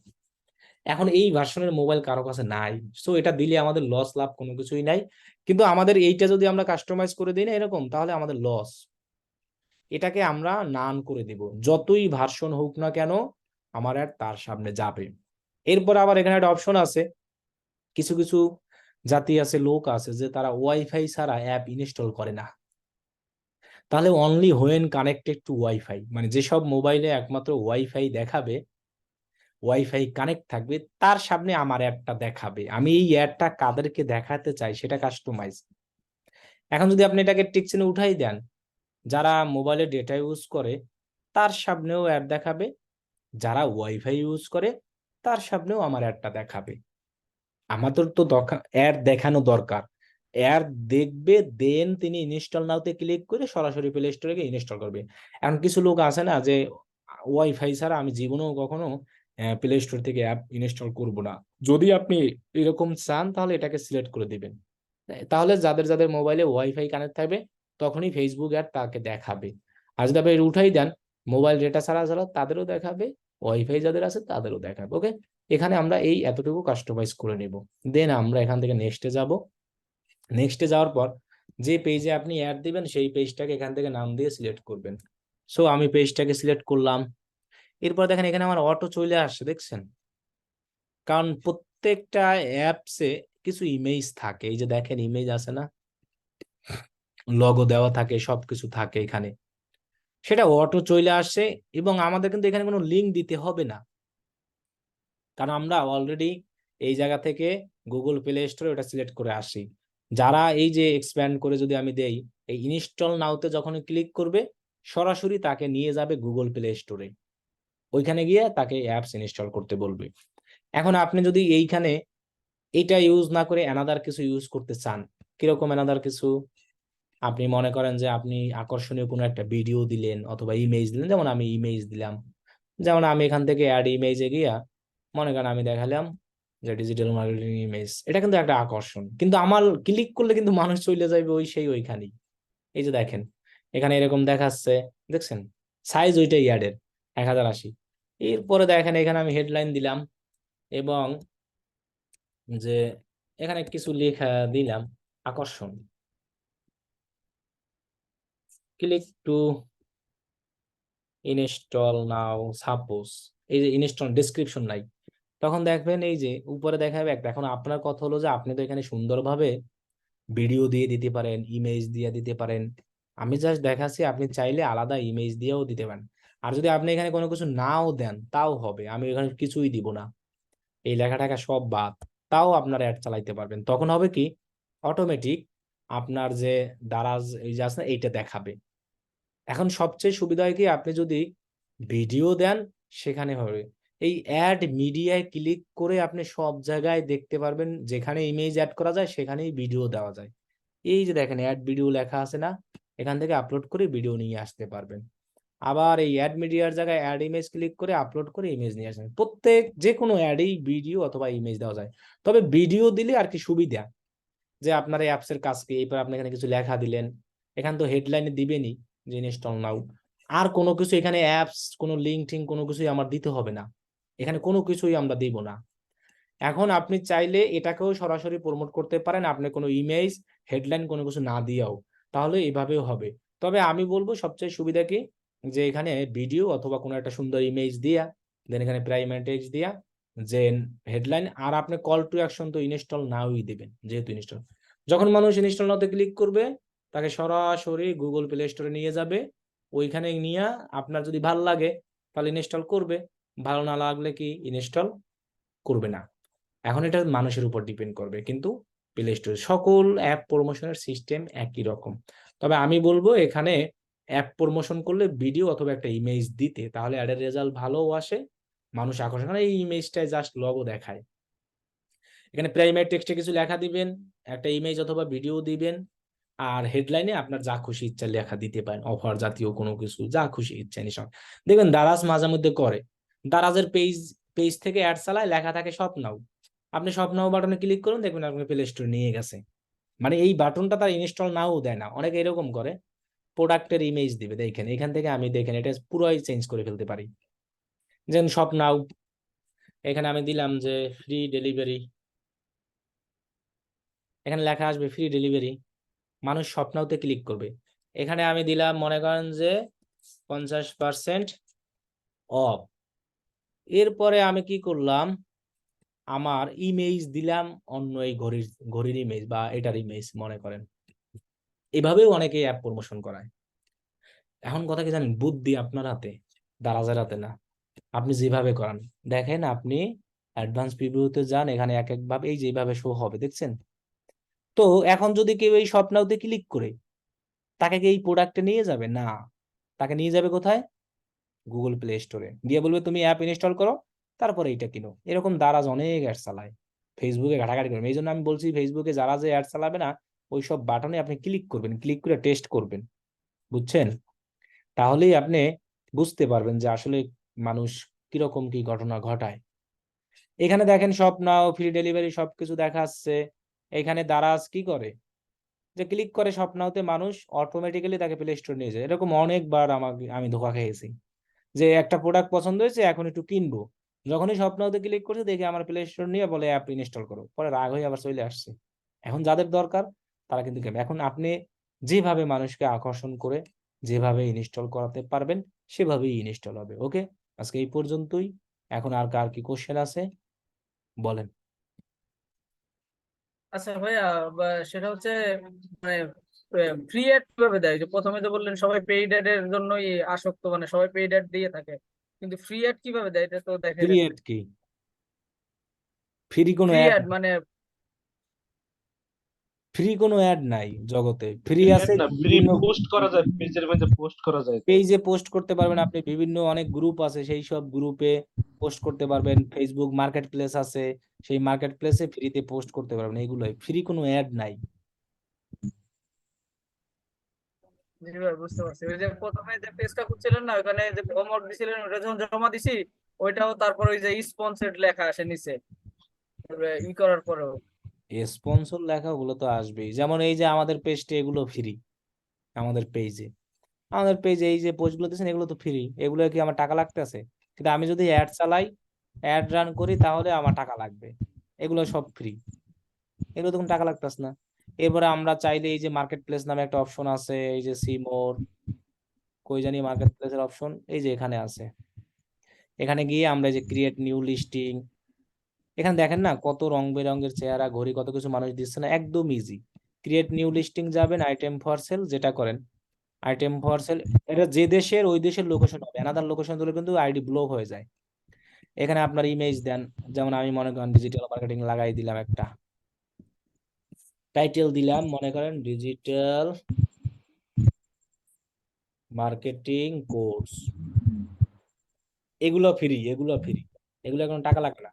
এখন এই ভার্সনের মোবাইল কারো কাছে নাই, সো এটা দিলে আমাদের লস লাভ কোনো কিছুই নাই। কিন্তু আমাদের এইটা যদি আমরা কাস্টমাইজ করে দিই না এরকম, তাহলে আমাদের লস। এটাকে আমরা নান করে দিব, যতই ভার্সন হোক না কেন আমার অ্যাড তার সামনে যাবে। এরপর আবার এখানে একটা অপশন আছে, কিছু কিছু জাতি আছে, লোক আছে যে তারা ওয়াইফাই ছাড়া অ্যাপ ইনস্টল করে না। তাহলে only when connected to wifi, মানে যেসব মোবাইলে একমাত্র ওয়াইফাই দেখাবে, ওয়াইফাই কানেক্ট থাকবে, তার সামনে আমার অ্যাডটা দেখাবে। আমি এই অ্যাডটা কাদেরকে দেখাতে চাই সেটা কাস্টমাইজ। এখন যদি আপনি এটাকে টিকচিহ্ন উঠাই দেন, যারা মোবাইলে ডেটা ইউজ করে তার সামনেও অ্যাড দেখাবে, যারা ওয়াইফাই ইউজ করে তার সামনেও আমার অ্যাডটা দেখাবে। আমাদের তো অ্যাড দেখানো দরকার, অ্যাড দেখবে, দেন তিনি ইনস্টল নাওতে ক্লিক করে সরাসরি প্লে স্টোরে গিয়ে ইনস্টল করবে। এখন কিছু লোক আছে না যে ওয়াইফাই ছাড়া আমি জীবনেও কখনো প্লে স্টোর থেকে অ্যাপ ইনস্টল করব না। যদি আপনি এরকম চান তাহলে এটাকে সিলেক্ট করে দিবেন, তাহলে যাদের যাদের মোবাইলে ওয়াইফাই কানেক্ট থাকবে তখনই ফেসবুক অ্যাড তাকে দেখাবে। আর যদি আপনি এটা উঠাই দেন, মোবাইল ডেটা ছাড়া ছাড়া তাদেরও দেখাবে, ওয়াইফাই যাদের আছে তাদেরও দেখাবে। ওকে, এখানে আমরা এই এতটুকু কাস্টমাইজ করে নিব। দেন আমরা এখান থেকে নেক্সটে যাব। নেক্সটে যাওয়ার পর যে পেজে আপনি অ্যাড দিবেন সেই পেজটাকে এখান থেকে নাম দিয়ে সিলেক্ট করবেন। সো আমি পেজটাকে সিলেক্ট করলাম। এরপর দেখেন এখানে আমার অটো চলে আসছে, দেখছেন? কারণ প্রত্যেকটা অ্যাপসে কিছু ইমেজ থাকে, এই যে দেখেন ইমেজ আছে না, লগো দেওয়া থাকে, সবকিছু থাকে এখানে, সেটা অটো চলে আসে। এবং আমাদের কিন্তু এখানে কোনো লিঙ্ক দিতে হবে না, কারণ আমরা অলরেডি এই জায়গা থেকে গুগল প্লে স্টোরে ওটা সিলেক্ট করে আসি। যারা এই যে এক্সপ্যান্ড করে যদি আমি দেই, এই ইনস্টল নাওতে যখন ক্লিক করবে সরাসরি তাকে নিয়ে যাবে গুগল প্লে স্টোরে, ওইখানে গিয়ে তাকে অ্যাপস ইনস্টল করতে বলবে। এখন আপনি যদি এইখানে এটা ইউজ না করে অ্যানাদার কিছু ইউজ করতে চান, কিরকম অ্যানাদার কিছু? আপনি মনে করেন যে আপনি আকর্ষণীয় কোনো একটা ভিডিও দিলেন অথবা ইমেজ দিলেন, যেমন আমি ইমেজ দিলাম, যেমন আমি এখান থেকে অ্যাড ইমেজে গিয়া মনে করেন আমি দেখালাম যে ডিজিটাল মার্কেটিং ইমেজ, এটা কিন্তু একটা আকর্ষণ, কিন্তু আমার ক্লিক করলে কিন্তু মানুষ চলে যাবে ওই সেই ওইখানেই। এই যে দেখেন এখানে এরকম দেখাচ্ছে, দেখছেন সাইজ ওইটাই অ্যাডের 1080। এরপরে দেখেন এখানে আমি হেডলাইন দিলাম এবং যে এখানে কিছু লেখা দিলাম, আকর্ষণ, click to install now suppose, এই যে ইনস্টল ডেসক্রিপশন নাই, তখন দেখবেন এই যে উপরে দেখাবে একটা। এখন আপনার কথা হলো যে আপনি তো এখানে সুন্দরভাবে ভিডিও দিয়ে দিতে পারেন, ইমেজ দিয়ে দিতে পারেন। আমি জাস্ট দেখাচ্ছি, আপনি চাইলে আলাদা ইমেজ দিয়েও দিতে পারেন। আর যদি আপনি এখানে কোনো কিছু নাও দেন তাও হবে, আমি এখানে কিছুই দিব না, এই লেখাটাকে সব বাদ, তাও আপনার অ্যাড চালাইতে পারবেন। তখন হবে কি, অটোমেটিক আপনার যে দারাজ এই যে আছে না, এইটা দেখাবে। এখন সবচেয়ে সুবিধা হয় কি, আপনি যদি ভিডিও দেন সেখানে হবে এই অ্যাড মিডিয়ায় ক্লিক করে আপনি সব জায়গায় দেখতে পারবেন, যেখানে ইমেজ অ্যাড করা যায় সেখানেই ভিডিও দেওয়া যায়। এই যে দেখেন অ্যাড ভিডিও লেখা আছে না, এখান থেকে আপলোড করে ভিডিও নিয়ে আসতে পারবেন। আবার এই অ্যাড মিডিয়ার জায়গায় অ্যাড ইমেজ ক্লিক করে আপলোড করে ইমেজ নিয়ে আসবেন। প্রত্যেক যে কোনো অ্যাডেই ভিডিও অথবা ইমেজ দেওয়া যায়। তবে ভিডিও দিলে আর কি সুবিধা, যে আপনার এই অ্যাপস এর কাজ কি, এরপর আপনি এখানে কিছু লেখা দিলেন, এখানে তো হেডলাইনে দিবেনই যে ইনস্টল নাও। আর কোনো কিছু এখানে অ্যাপস, কোনো লিঙ্ক টিঙ্ক কোনো কিছুই আমার দিতে হবে না, এখানে কোনো কিছুই আমরা দিব না। এখন আপনি চাইলে এটাকেও সরাসরি প্রমোট করতে পারেন, আপনি কোনো ইমেজ হেডলাইন কোনো কিছু না দিয়েও, তাহলে এভাবেও হবে। তবে আমি বলবো সবচেয়ে সুবিধা কি, যে এখানে ভিডিও অথবা কোনো একটা সুন্দর ইমেজ দিয়া, দেন এখানে প্রাইমারি টেক্সট দিয়া, যে হেডলাইন, আর আপনি কল টু অ্যাকশন তো ইনস্টল নাওই দিবেন, যেহেতু ইনস্টল, যখন মানুষ ইনস্টল নাওতে ক্লিক করবে তাকে সরাসরি গুগল প্লে স্টোরে নিয়ে যাবে। ওইখানে নিয়ে আপনার যদি ভালো লাগে তাহলে ইনস্টল করবে, ভালো না লাগলে কি ইনস্টল করবে না। এখন এটা মানুষের উপর ডিপেন্ড করবে, কিন্তু প্লে স্টোরে সকল অ্যাপ প্রমোশনের সিস্টেম একই রকম। তবে আমি বলবো এখানে অ্যাপ প্রমোশন করলে ভিডিও অথবা একটা ইমেজ দিতে, তাহলে অ্যাডের রেজাল্ট ভালোও আসে, মানুষ আকর্ষণ করে। এই ইমেজটাই জাস্ট লগো দেখায়, এখানে প্রাইমারি টেক্সটে কিছু লেখা দিবেন, একটা ইমেজ অথবা ভিডিও দিবেন, আর হেডলাইনে আপনার যা খুশি ইচ্ছা লেখা দিতে পারেন, অফার জাতীয় কোনো কিছু যা খুশি ইচ্ছা নিঃসব। দেখবেন দারাজ মাঝে মধ্যে করে, দারাজের পেজ পেজ থেকে অ্যাড চালায়, লেখা থাকে স্বপ্নাও, আপনি স্বপ্নাও বাটনে ক্লিক করুন, দেখবেন আপনি প্লে স্টোরে নিয়ে গেছে। মানে এই বাটনটা তার ইনস্টল নাও দেয় না, অনেকে এরকম করে, প্রোডাক্টের ইমেজ দিবে, দেখেন এখান থেকে আমি দেখেন এটা পুরোই চেঞ্জ করে ফেলতে পারি। যেমন স্বপ্নাও, এখানে আমি দিলাম যে ফ্রি ডেলিভারি, এখানে লেখা আসবে ফ্রি ডেলিভারি, মানুষ স্বপ্নাওতে ক্লিক করবে। এখানে আমি দিলাম মনে করেন যে 50% অফ। এরপরে আমি কি করলাম, আমার ইমেজ দিলাম অন্য এই ঘড়ির ইমেজ বা এটার ইমেজ মনে করেন। এভাবেও অনেকে অ্যাপ প্রমোশন করায়। এখন কথা কি জানেন, বুদ্ধি আপনার হাতে, দারাজের হাতে না। আপনি যেভাবে করান, দেখেন আপনি অ্যাডভান্স প্রিভিউতে যান, এখানে এক এক ভাবে এই যেভাবে শো হবে দেখছেন। তো এখন যদি কেউ এই স্বপ্নাওতে ক্লিক করে, তাকে কি এই প্রোডাক্টে নিয়ে যাবে না, তাকে নিয়ে যাবে কোথায়, গুগল প্লে স্টোরে গিয়ে বলবে তুমি অ্যাপ ইনস্টল করো, তারপরে এইটা কিনো। এরকম দারাজ অনেক অ্যাড চালায়, ফেসবুকে ঘাটাঘাটি করবেন। এই জন্য আমি বলছি ফেসবুকে যারা যে অ্যাড চালাবে না, ওইসব বাটনে আপনি ক্লিক করবেন, ক্লিক করে টেস্ট করবেন, বুঝছেন? তাহলেই আপনি বুঝতে পারবেন যে আসলে মানুষ কিরকম কি ঘটনা ঘটায়। এখানে দেখেন শপ নাও, ফ্রি ডেলিভারি সবকিছু দেখাচ্ছে। এখানে দারাজ কি করে, যে ক্লিক করে শপ নাওতে, মানুষ অটোমেটিক্যালি তাকে প্লে স্টোর নিয়ে যায়। এরকম অনেকবার আমি ধোঁকা খেয়েছি, যে একটা প্রোডাক্ট পছন্দ হয়েছে এখন একটু কিনবো, যখনই স্বপ্নতে ক্লিক করছে দেখি আমার প্লে স্টোর নিয়ে বলে অ্যাপ ইনস্টল করো, পরে রাগ হয়ে আবার চলে আসছে। এখন যাদের দরকার তারা কিন্তু কেন, এখন আপনি যেভাবে মানুষকে আকর্ষণ করে যেভাবে ইনস্টল করাতে পারবেন সেভাবেই ইনস্টল হবে। ওকে, আজকে এই পর্যন্তই। এখন আর কার কি কোশ্চেন আছে বলেন। আচ্ছা ভাইয়া, সেটা হচ্ছে মানে ফ্রি অ্যাড কিভাবে দেয়? যে প্রথমে তো বললেন সবাই পেইড অ্যাড এর জন্যই আসক্ত, মানে সবাই পেইড অ্যাড দিয়ে থাকে, কিন্তু ফ্রি অ্যাড কিভাবে দেয় এটা তো দেখাই ফ্রি দেন। অ্যাড কি, ফ্রি কোনো ফ্রি অ্যাড, অ্যাড মানে ফ্রি কোনো অ্যাড নাই জগতে, ফ্রি ক্রিয়েট আছে না, ফ্রি বিভিন্ন পোস্ট করা যায়, পেজের মধ্যে পোস্ট করা যায় তো। পেজে পোস্ট করতে পারবেন আপনি, বিভিন্ন অনেক গ্রুপ আছে সেই সব গ্রুপে পোস্ট করতে পারবেন, ফেসবুক মার্কেট প্লেস আছে সেই মার্কেট প্লেসে ফ্রিতে পোস্ট করতে পারবেন, এগুলোই ফ্রি, কোনো অ্যাড নাই। যেভাবে বুঝতে পারছি, ওই যে প্রথমে যে পেজটা খুঁজছিলেন না, ওখানে যে হোমওয়ার্ক দিছিলেন ওটা যখন জমা দিছি, ওইটাও তারপর ওই যে স্পন্সর্ড লেখা আসে নিচে ই করার পরেও। স্পন্সর লেখা ওগুলো তো আসবেই, যেমন এই যে আমাদের পেজটা এগুলো ফ্রি, আমাদের পেজে আমাদের পেজে এই যে পোস্ট গুলো দিচ্ছেন এগুলো তো ফ্রি, এগুলো কি আমার টাকা লাগতেছে? কিন্তু আমি যদি অ্যাড চালাই, অ্যাড রান করি, তাহলে আমার টাকা লাগবে। এগুলো সব ফ্রি, এগুলো তো কোনো টাকা লাগতেছে না। এরপরে আমরা চাইলে এই যে মার্কেট প্লেস নামে একটা অপশন আছে, এই যে সিমোর, কই জানি মার্কেট প্লেসের অপশন, এই যে এখানে আছে। এখানে গিয়ে আমরা এই যে ক্রিয়েট নিউ লিস্টিং, এখানে দেখেন না কত রং বেরঙের চেহারা, ঘড়ি, কত কিছু মানুষ দিচ্ছে না, একদম ইজি। ক্রিয়েট নিউ লিস্টিং যাবেন, আইটেম ফর সেল যেটা করেন, আইটেম ফর সেল, এটা যে দেশের ওই দেশের লোকেশন হবে, অ্যানাদার লোকেশন দিলে কিন্তু আইডি ব্লক হয়ে যায়। এখানে আপনার ইমেজ দেন, যেমন আমি মনে করেন ডিজিটাল মার্কেটিং লাগাই দিলাম, একটা টাইটেল দিলাম, মনে করেন ডিজিটাল মার্কেটিং কোর্স। এগুলো ফ্রি, এগুলো ফ্রি, এগুলো কোনো টাকা লাগে না।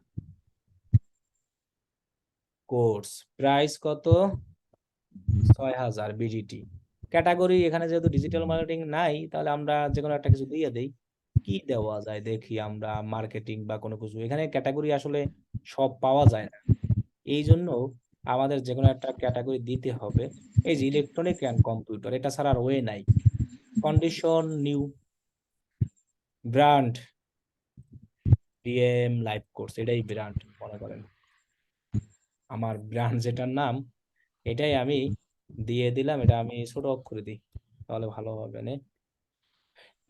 কোর্স প্রাইস কত? 6000 বিজিটি। ক্যাটাগরি এখানে যেহেতু ডিজিটাল মার্কেটিং নাই, তাহলে আমরা যে কোনো একটা কিছু দিয়ে দেই। কি দেওয়া যায় দেখি আমরা, মার্কেটিং বা কোনো কিছু, এখানে ক্যাটাগরি আসলে সব পাওয়া যায় না। এই জন্য আমাদের যে কোনো একটা ক্যাটাগরি দিতে হবে। এই যে ইলেকট্রনিক অ্যান্ড কম্পিউটার, এটা ছাড়া আর ওয়ে নাই। Condition new, brand DM live course, এটাই ব্র্যান্ড মনে করেন, আমার ব্র্যান্ড যেটার নাম, এটাই আমি দিয়ে দিলাম। এটা আমি ছোট অক্ষরে দিই, তাহলে ভালো হবে না।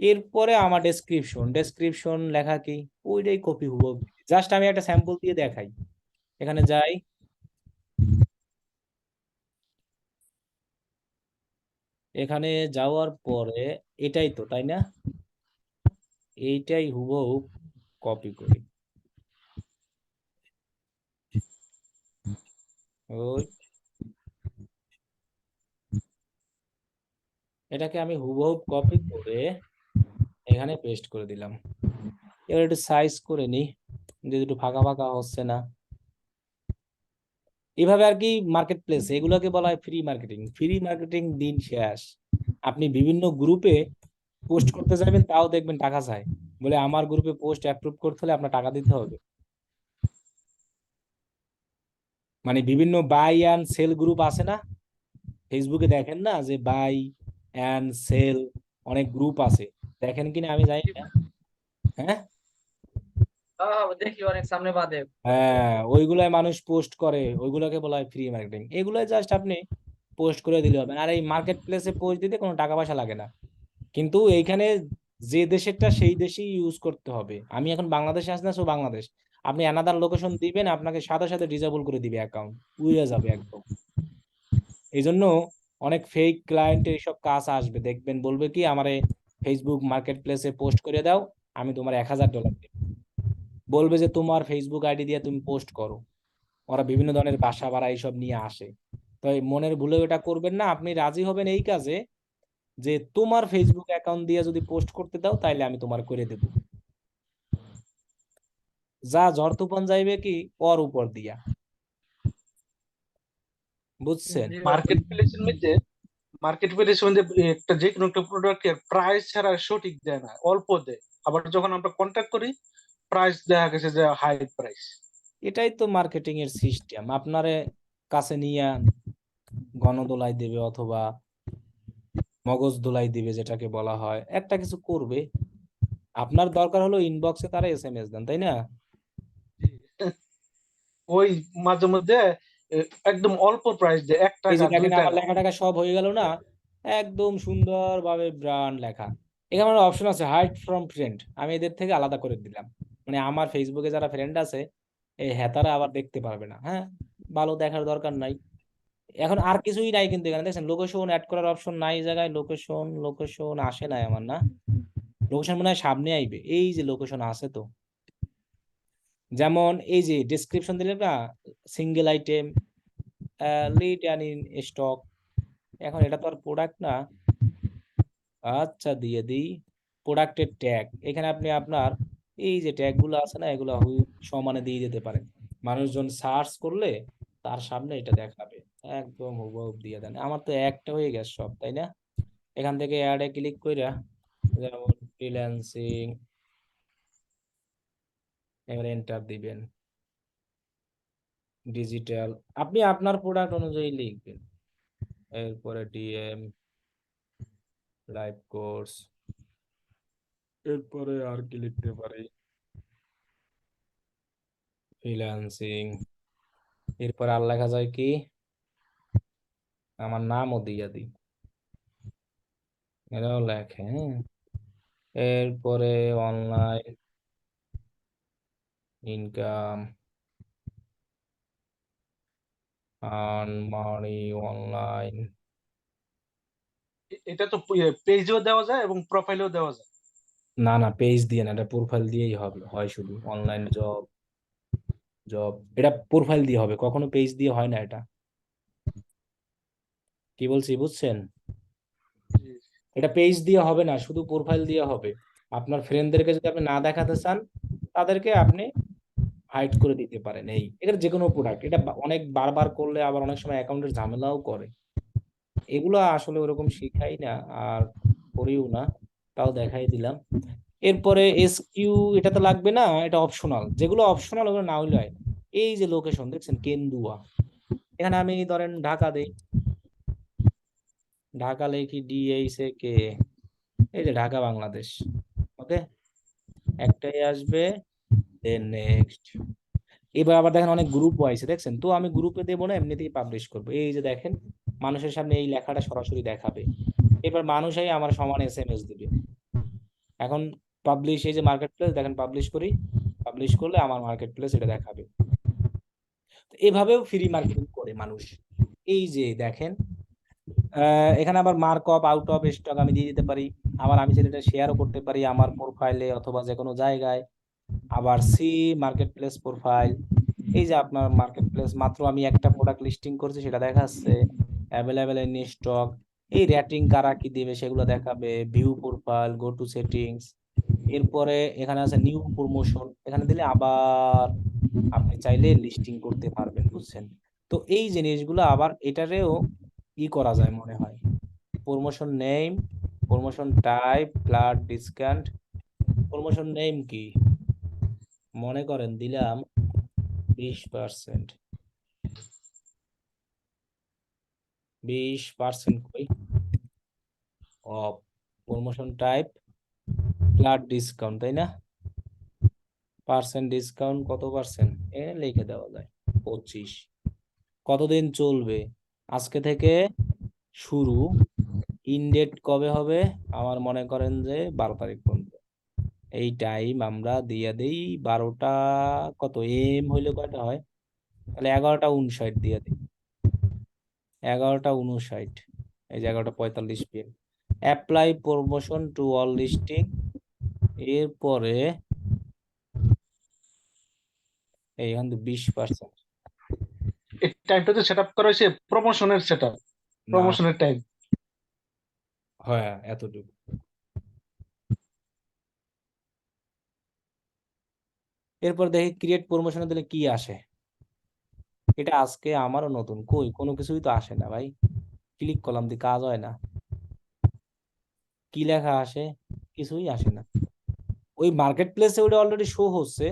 এরপরে আমার ডেসক্রিপশন, ডেসক্রিপশন লেখা কি, ওইটাই কপি হবো। জাস্ট আমি একটা স্যাম্পল দিয়ে দেখাই। এখানে যাই, এখানে যাওয়ার পরে এটাই তো, তাই না? এইটাই হুবহু কপি করি, ওই এটাকে আমি হুবহু কপি করে এখানে পেস্ট করে দিলাম। এবার একটু সাইজ করে নি, যদি একটু ফাঁকা ফাঁকা হচ্ছে না। এভাবে আর কি মার্কেট প্লেস, এগুলোকে বলা হয় ফ্রি মার্কেটিং। ফ্রি মার্কেটিং দিন শেষ। আপনি বিভিন্ন গ্রুপে পোস্ট করতে যাবেন, তাও দেখবেন টাকা চায়, বলে আমার গ্রুপে পোস্ট অ্যাপ্রুভ করতে হলে আপনার টাকা দিতে হবে। মানে বিভিন্ন বাই অ্যান্ড সেল গ্রুপ আছে না, ফেসবুকে দেখেন না যে বাই অ্যান্ড সেল অনেক গ্রুপ আছে, দেখেন কিনা আমি জানি না। হ্যাঁ, হ্যাঁ দেখি অনেক সামনে বাদে। হ্যাঁ, ওইগুলাই মানুষ পোস্ট করে, ওইগুলোকে বলা হয় ফ্রি মার্কেটিং। এগুলো জাস্ট আপনি পোস্ট করে দিলে হবে। আর এই মার্কেট প্লেসে পোস্ট দিতে কোনো টাকা পয়সা লাগে না। কিন্তু এইখানে যে দেশেরটা সেই দেশেই ইউজ করতে হবে। আমি এখন বাংলাদেশে আছি না, সো বাংলাদেশ। আপনি অ্যানাদার লোকেশন দিবেন, আপনাকে সাথে সাথে ডিসেবল করে দিবে, অ্যাকাউন্ট উড়ে যাবে একদম। এই জন্য অনেক ফেক ক্লায়েন্ট এইসব কাজ আসবে, দেখবেন বলবে কি আমারে ফেসবুক মার্কেট প্লেসে পোস্ট করে দাও, আমি তোমার $1000 দেব। বলবে যে তোমার ফেসবুক আইডি দিয়ে তুমি পোস্ট করো। ওরা বিভিন্ন ধরনের বাসা ভাড়া এইসব নিয়ে আসে। তো এই মনের ভুলে ওটা করবেন না। আপনি রাজি হবেন এই কাজে যে তোমার ফেসবুক অ্যাকাউন্ট দিয়ে যদি পোস্ট করতে দাও, তাইলে আমি তোমার করে দেব। যা ঝড় তুফান যাইবে কি ওর উপর দিয়া, বুঝছেন? জি ভাই। মার্কেট প্লেসের মধ্যে একটা যে কোনো একটা প্রোডাক্টের প্রাইস ছাড়া সঠিক দেয় না, অল্প দেয়। আবার যখন আমরা কন্ট্যাক্ট করি, প্রাইস দেখা গেছে যে হাই প্রাইস। এটাই তো মার্কেটিং এর সিস্টেম। আপনারে কাছে নিয়ে গণদোলাই দেবে, অথবা মগজ দোলাই দিবে, যেটাকে বলা হয়, একটা কিছু করবে। আপনার দরকার হলো ইনবক্সে তারা এসএমএস দেন, তাই না? ওই মাঝে মধ্যে এ, একদম অল্প প্রাইস দেয়, এক এই টাকা যে দুই দেখেন আমার টাকা লেখা টাকা সব হয়ে গেল না, একদম সুন্দরভাবে ব্র্যান্ড লেখা। এখানে অপশন আছে হাইড ফ্রম ফ্রেন্ড, আমি এদের থেকে আলাদা করে দিলাম। মানে আমার ফেসবুকে যারা ফ্রেন্ড আছে, এই হেতারা আবার দেখতে পারবে না। হ্যাঁ, ভালো, দেখার দরকার নাই। এখন আর কিছুই নাই, কিন্তু এখানে দেখছেন লোকেশন অ্যাড করার অপশন নাই, এই জায়গায় লোকেশন, লোকেশন আসে নাই আমার, না লোকেশন মনে হয় সামনে আইবে, এই যে লোকেশন আছে তো। যেমন এই যে ডেসক্রিপশন দিলে না, single item, lead and in stock. এখন এটা তো আর প্রোডাক্ট না। আচ্ছা, দিয়ে দিই প্রোডাক্টের ট্যাগ। এখানে আপনি আপনার এই যে ট্যাগ গুলো আছে না, এগুলো সমানে দিয়ে দিতে পারেন। মানুষজন সার্চ করলে তার সামনে এটা দেখাবে, একদম হুবহু দিয়ে দেন। আমার তো একটা হয়ে গেছে সব, তাই না? এখান থেকে অ্যাডে ক্লিক কইরা, যেমন ফ্রিল্যান্সিং, এবার এন্টার দিবেন, ডিজিটাল, আপনি আপনার প্রোডাক্ট অনুযায়ী লিখবেন। এরপরে ডিএম লাইভ কোর্স, এরপরে আর কি লিখতে পারি, ফ্রিল্যান্সিং, এরপর আর লেখা যায় কি, আমার নামও দিয়ে দিই, এরাও লেখে, হ্যাঁ। এরপরে online income, earn money online. এটা তো পেজেও দেওয়া যায় এবং প্রোফাইলেও দেওয়া যায়। না না, পেজ দিয়ে না, এটা প্রোফাইল দিয়েই হবে, হয় শুধু অনলাইন জব, জব এটা প্রোফাইল দিয়ে হবে, কখনো পেজ দিয়ে হয় না এটা। কি বলছি বুঝছেন? জি, এটা পেজ দিয়ে হবে না, শুধু প্রোফাইল দিয়ে হবে। আপনার ফ্রেন্ডদেরকে যদি আপনি না দেখাতে চান, তাদেরকে আপনি হাইড করে দিতে পারেন। এই এটা যে কোনো প্রোডাক্ট, এটা অনেক বারবার করলে আবার অনেক সময় অ্যাকাউন্টের ঝামেলাও করে। এগুলো আসলে ওরকম শিখাই না, আর করিও না, তাও দেখাই দিলাম। এরপরে এসকিউ, এটা তো লাগবে না, এটা অপশনাল, যেগুলো অপশনাল ওগুলো না হইলে হয়। এই যে লোকেশন দেখছেন, কেন্দুয়া, এখানে আমি ধরেন ঢাকা দেই, ঢাকা লিখি DHA, এই যে ঢাকা বাংলাদেশ, ওকে, একটাই আসবে, দেন নেক্সট। এবার আবার দেখেন অনেক গ্রুপ হয়েছে দেখছেন, তো আমি গ্রুপে দেবো না, এমনিতেই পাবলিশ করবো। এই যে দেখেন, মানুষের সামনে এই লেখাটা সরাসরি দেখাবে, এবার মানুষই আমার সমান SMS দিবে। এখন পাবলিশ, এই যে মার্কেট প্লেস দেখেন, পাবলিশ করি, পাবলিশ করলে আমার মার্কেট প্লেস এটা দেখাবে। তো এভাবেও ফ্রি মার্কেটিং করে মানুষ। এই যে দেখেন, এখানে আবার mark of out of stock আমি দিয়ে দিতে পারি, আবার আমি সেটা শেয়ারও করতে পারি আমার প্রোফাইলে অথবা যে কোনো জায়গায়। আবার সি মার্কেট প্লেস প্রোফাইল, এই যে আপনার মার্কেট প্লেস, মাত্র আমি একটা প্রোডাক্ট লিস্টিং করছি সেটা দেখাচ্ছে, অ্যাভেলেবেল ইন স্টক, এই রেটিং কারা কি দেবে সেগুলো দেখাবে, view profile, go to settings. এরপরে এখানে আছে নিউ প্রমোশন, এখানে দিলে আবার আপনি চাইলে লিস্টিং করতে পারবেন, বুঝছেন? তো এই জিনিসগুলো আবার এটারেও ই করা যায় মনে হয়, promotion name, promotion type, flat discount. Promotion name কি, মনে করেন দিলাম 20%, 20% কই of, promotion type flat discount, তাই না? পার্সেন্ট ডিসকাউন্ট কত পার্সেন্ট, এ লিখে দেওয়া যায় 25। কতদিন চলবে, আজকে থেকে শুরু, ইনডেট কবে হবে, আমার মনে করেন যে 12 তারিখ পর্যন্ত। এই টাইম আমরা দিয়ে দেই 12টা, কত এম হইলে কয়টা হয়, তাহলে 11টা 59 দিয়ে দিই, 11টা 59, এই যে 11টা 45 PM। Apply promotion to all listing, এরপরে এইখান থেকে 20%, এই টাইমটা তো সেট আপ করা হয়েছে প্রমোশনের সেট আপ, না, প্রমোশনের টাইম। হ্যাঁ এতটুকু। এরপর দেখি ক্রিয়েট প্রমোশনে দিলে কি আসে, এটা আজকে আমারও নতুন, কই কোনো কিছুই তো আসে না ভাই, ক্লিক করলাম দি কাজ হয় না, কি লেখা আসে, কিছুই আসে না। ওই মার্কেট প্লেসে ওটা অলরেডি শো হচ্ছে,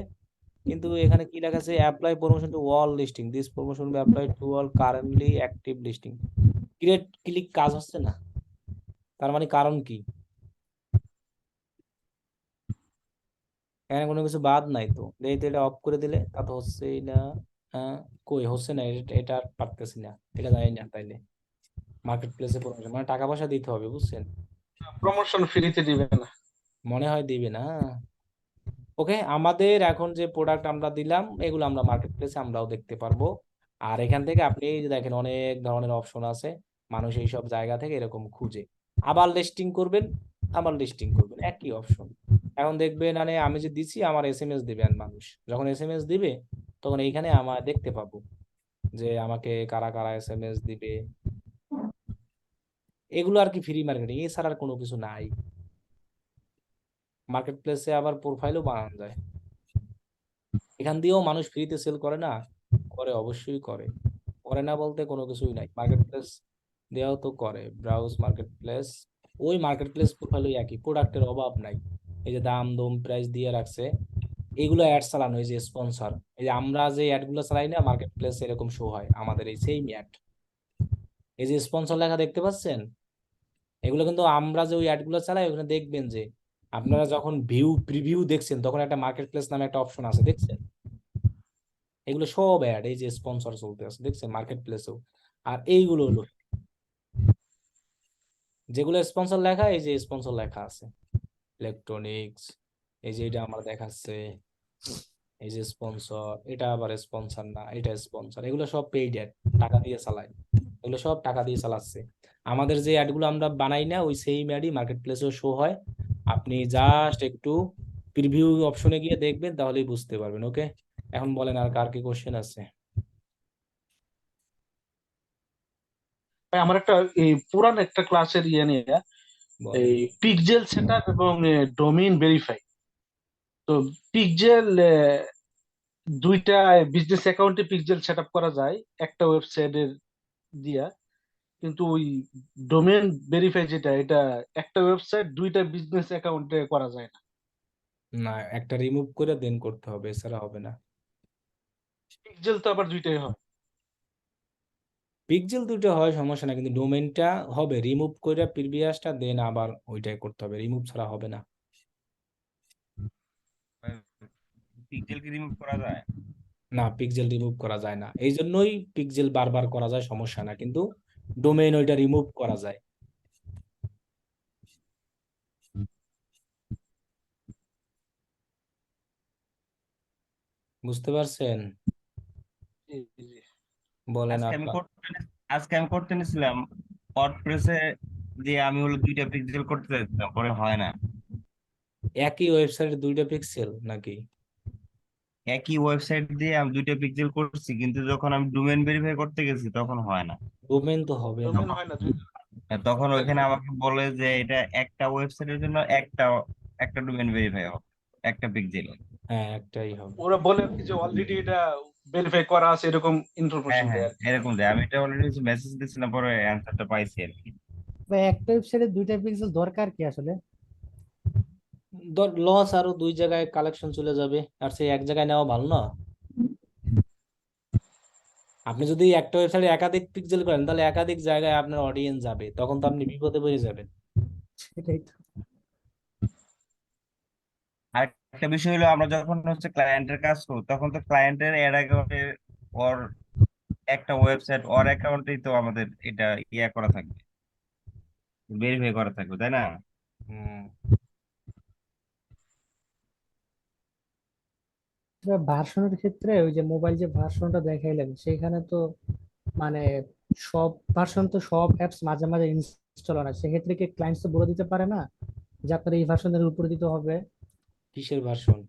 কিন্তু এখানে কি লেখা আছে, apply promotion to all listing, this promotion be apply to all currently active listing. Create click কাজ হচ্ছে না, তার মানে কারণ কি, এখানে কোনো কিছু বাদ নাই তো, এই তো এটা অফ করে দিলে তা তো হচ্ছেই না। হ্যাঁ, কই হচ্ছে না, এটা আর পারতেছি না, এটা জানি না তাইলে। মার্কেট প্লেসে প্রমোশন মানে টাকা পয়সা দিতে হবে, বুঝছেন? প্রমোশন ফ্রিতে দিবে না। মনে হয় দিবে না। ওকে, আমাদের এখন যে প্রোডাক্ট আমরা দিলাম এগুলো আমরা মার্কেট প্লেসে আমরাও দেখতে পারবো। আর এখান থেকে আপনি এই যে দেখেন অনেক ধরনের অপশন আছে, মানুষ এই সব জায়গা থেকে এরকম খুঁজে আবার লিস্টিং করবেন, আবার লিস্টিং করবেন, একই অপশন। এখন দেখবেন মানে আমি যে দিছি আমার SMS দিবে, আর মানুষ যখন SMS দিবে তখন এইখানে আমার দেখতে পাবো যে আমাকে কারা কারা SMS দিবে। এগুলো আর কি ফ্রি মার্কেটিং, এছাড়া আর কোনো কিছু নাই। মার্কেট প্লেসে আবার প্রোফাইলও বানানো যায়, এখান দিয়েও মানুষ ফ্রিতে সেল করে না, করে অবশ্যই করে, করে না বলতে কোনো কিছুই নাই। মার্কেট প্লেস দেওয়াও তো করে, ব্রাউজ মার্কেট প্লেস, ওই মার্কেট প্লেস প্রোফাইলই একই, প্রোডাক্টের অভাব নাই। এই যে দাম দম প্রাইস দিয়ে রাখছে, এইগুলো অ্যাড চালানো, এই যে স্পন্সর, এই যে আমরা যে অ্যাড গুলো চালাই না মার্কেট প্লেস এরকম শো হয় আমাদের এই সেম অ্যাড, এই যে স্পন্সর লেখা দেখতে পাচ্ছেন, এগুলো কিন্তু আমরা যে ওই অ্যাড গুলো চালাই ওখানে দেখবেন যে আপনারা যখন প্রিভিউ দেখছেন তখন একটা মার্কেট প্লেস নামে একটা অপশন আছে, দেখছেন? এগুলো সব অ্যাড, এই যে স্পন্সর চলতে আছে দেখছেন মার্কেট প্লেসেও। আর এইগুলো হলো যেগুলো স্পন্সর লেখা, এই যে স্পন্সর লেখা আছে ইলেকট্রনিক্স, এই যে এটা আমার দেখাচ্ছে, এই যে স্পন্সর, এটা আবার স্পন্সর না, এটা স্পন্সর, এগুলো সব পেইড অ্যাড, টাকা দিয়ে চালায়, এগুলো সব টাকা দিয়ে চালাচ্ছে। আমাদের যে অ্যাড গুলো আমরা বানাই না ওই সেম অ্যাডই মার্কেট প্লেসেও শো হয়। আপনি জাস্ট একটু প্রিভিউ অপশনে গিয়ে দেখবেন তাহলেই বুঝতে পারবেন। ওকে, এখন বলেন আর কার কি কোশ্চেন আছে? ভাই আমার একটা এই পুরান একটা ক্লাসের ইয়ে নিয়ে বলেন। এই পিকজেল সেটআপ এবং ডোমেইন ভেরিফাই। তো পিকজেল দুইটা বিজনেস অ্যাকাউন্টে পিকজেল সেটআপ করা যায় একটা ওয়েবসাইটের দিয়া, কিন্তু ওই ডোমেইন ভেরিফাই যেটা, এটা একটা ওয়েবসাইট দুইটা বিজনেস অ্যাকাউন্টে করা যায় না। না, একটা রিমুভ করে দেন করতে হবে, এছাড়া হবে না। পিকজেল তো আবার দুইটাই হয়। পিক্সেল দুটো হয় সমস্যা না, কিন্তু ডোমেইনটা হবে রিমুভ করে প্রিভিয়াসটা দেন আবার ওইটাই করতে হবে, রিমুভ ছাড়া হবে না। পিক্সেল কি রিমুভ করা যায়? না, পিক্সেল রিমুভ করা যায় না, এই জন্যই পিক্সেল বারবার করা যায় সমস্যা না, কিন্তু ডোমেইন ওইটা রিমুভ করা যায়। বুঝতে পারছেন? জি, জি। বলেন আজকে আমি আপনার। করতে আজকে আমি করতে নিছিলাম ওয়ার্ডপ্রেসে, যে আমি হলো দুইটা পিক্সেল করতে চাইছিলাম, পরে হয় না। একই ওয়েবসাইটে দুইটা পিক্সেল নাকি? একই ওয়েবসাইট দিয়ে আমি দুইটা পিক্সেল করছি, কিন্তু যখন আমি ডোমেইন ভেরিফাই করতে গেছি তখন হয় না। ডোমেইন তো হবে না। ডোমেইন হয় না তখন ওইখানে আমাকে বলে যে এটা একটা ওয়েবসাইটের জন্য একটা একটা ডোমেইন ভেরিফাই হবে, একটা পিক্সেল। হ্যাঁ, একটাই হবে। ওরা বলে আর কি যে অলরেডি এটা ভেরিফাই করা আছে, এরকম হ্যাঁ ইনফরমেশন হ্যাঁ, দেয় আর কি। এরকম দেয়। আমি এটা অলরেডি মেসেজ দিয়েছিলাম, পরে অ্যান্সারটা পাইছি আর কি। বা একটা ওয়েবসাইটে দুইটা পিক্সেল দরকার কি আসলে? লস, আরো দুই জায়গায় কালেকশন চলে যাবে, আর সেই এক জায়গায় নেওয়া ভালো না? আপনি যদি একটা ওয়েবসাইটে একাধিক পিক্সেল করেন তাহলে একাধিক জায়গায় আপনার অডিয়েন্স যাবে, তখন তো আপনি বিপদে পড়ে যাবেন। সেটাই তো। আর একটা বিষয় হলো, আমরা যখন হচ্ছে ক্লায়েন্টের কাজ করব তখন তো ক্লায়েন্টের এর অ্যাকাউন্টে ওর একটা ওয়েবসাইট ওর অ্যাকাউন্টেই তো আমাদের এটা ইয়া করা থাকবে, ভেরিফাই করা থাকবে, তাই না? হুম। ভার্সনের ক্ষেত্রে ওই যে মোবাইল যে ভার্সনটা দেখাইলেন সেখানে তো মানে সব ভার্সন তো সব অ্যাপস মাঝে মাঝে ইনস্টল হয় না, সেক্ষেত্রে কি ক্লায়েন্টস তো বলে দিতে পারে না যে আপনার এই ভার্সনের উপরে দিতে হবে? কিসের ভার্সন?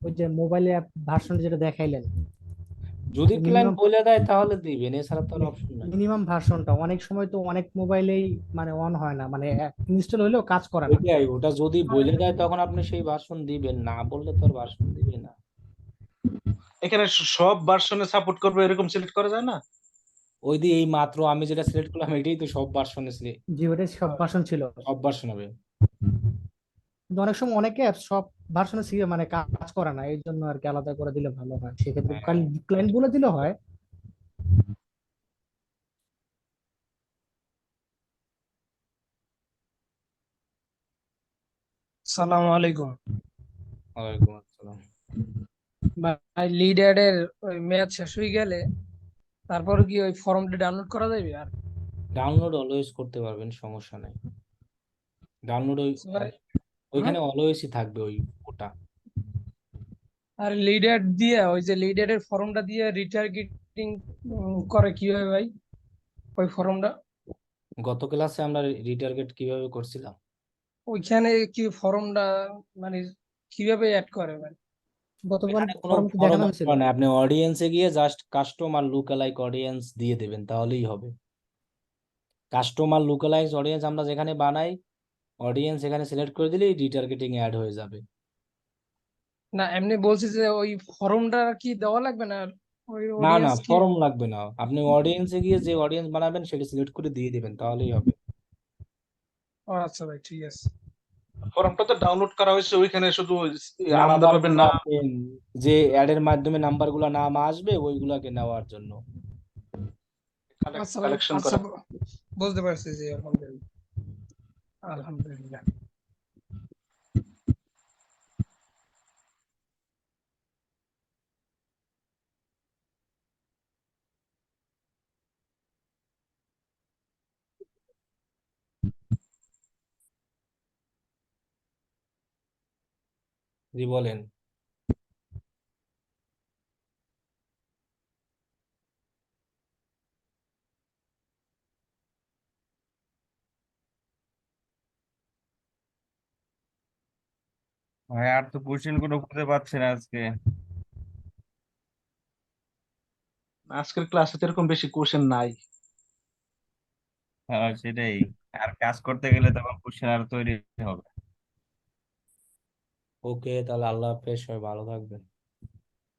ওই যে মোবাইলে অ্যাপ ভার্সন যেটা দেখাইলেন, যদি ক্লায়েন্ট মিনিমাম বলে দেয় তাহলে দিবেন, এছাড়া তো আর অপশন নাই। মিনিমাম ভার্সনটা অনেক সময় তো অনেক মোবাইলেই মানে অন হয় না, মানে ইনস্টল হলেও কাজ করে না। ওইটাই, ওটা যদি বলে দেয় তখন আপনি সেই ভার্সন দিবেন, না বললে তো আর ভার্সন দিবে না। এখানে সব ভার্সনে সাপোর্ট করবে এরকম সিলেক্ট করা যায় না? ওই দিয়ে এই মাত্র আমি যেটা সিলেক্ট করলাম এটাই তো সব ভার্সনে, জি ওটাই সব ভার্সন ছিল। সব ভার্সন হবে। কিন্তু অনেক সময় অনেকে অ্যাপ সব ভার্সনে মানে কাজ করে না, এই জন্য আর কি আলাদা করে দিলে ভালো হয়, সেক্ষেত্রে হ্যাঁ। ক্লায়েন্ট বলে দিলে হয়। সালাম আলাইকুম ওয়ালাইকুম আসসালাম। ভাই। লিড অ্যাড এর ওই মেয়াদ শেষ হয়ে গেলে তারপর কি ওই ফর্মটা ডাউনলোড করা যাবে? আর ডাউনলোড অলওয়েজ করতে পারবেন, সমস্যা নাই। ডাউনলোড হ্যাঁ, ওইখানে অলওয়েজই থাকবে ওই ওটা। আর লিড অ্যাড দিয়ে ওই যে লিড অ্যাড এর ফর্মটা দিয়ে রিটার্গেটিং করে কিভাবে ভাই ওই ফর্মটা? গত ক্লাসে আমরা রিটার্গেট কিভাবে করছিলাম। ওইখানে কি ফর্মটা মানে কিভাবে অ্যাড করে ভাই? গতবার এখানে কোনো ফর্ম তো ফর্ম দেখানো হয়েছিল। না, আপনি অডিয়েন্সে গিয়ে জাস্ট কাস্টমার লুকালাইক অডিয়েন্স দিয়ে দেবেন তাহলেই হবে। কাস্টমার লুকালাইক অডিয়েন্স আমরা যেখানে বানাই, অডিয়েন্স এখানে সিলেক্ট করে দিলেই রিটার্গেটিং অ্যাড হয়ে যাবে। না এমনি বলছি যে ওই ফর্মটা কি দেওয়া লাগবে না? ওই না না, অডিয়েন্স কি? ফর্ম লাগবে না, আপনি অডিয়েন্সে গিয়ে যে অডিয়েন্স বানাবেন সেটা সিলেক্ট করে দিয়ে দিবেন তাহলেই হবে। ও আচ্ছা ভাই, ঠিক আছে। ফর্মটা তো ডাউনলোড করা হয়েছে, ওইখানে শুধু নাম্বার আলাদাভাবে গুলো না। যে অ্যাড এর মাধ্যমে নাম্বার গুলা নাম আসবে ওইগুলাকে নেওয়ার জন্য। আচ্ছা ভাই, কালেকশন আচ্ছা করা। বুঝতে পারছি যে আলহামদুলিল্লাহ। আলহামদুলিল্লাহ। জি বলেন। ভাই আর তো কোশ্চেন কোনো খুঁজে পাচ্ছি না আজকে। আজকের ক্লাসে তো এরকম বেশি কোশ্চেন নাই। হ্যাঁ সেটাই, আর কাজ করতে গেলে তখন কোশ্চেন আর তৈরি হবে। ওকে, তাহলে আল্লাহ হাফেজ, সবাই ভালো থাকবেন।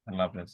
আল্লাহ হাফেজ।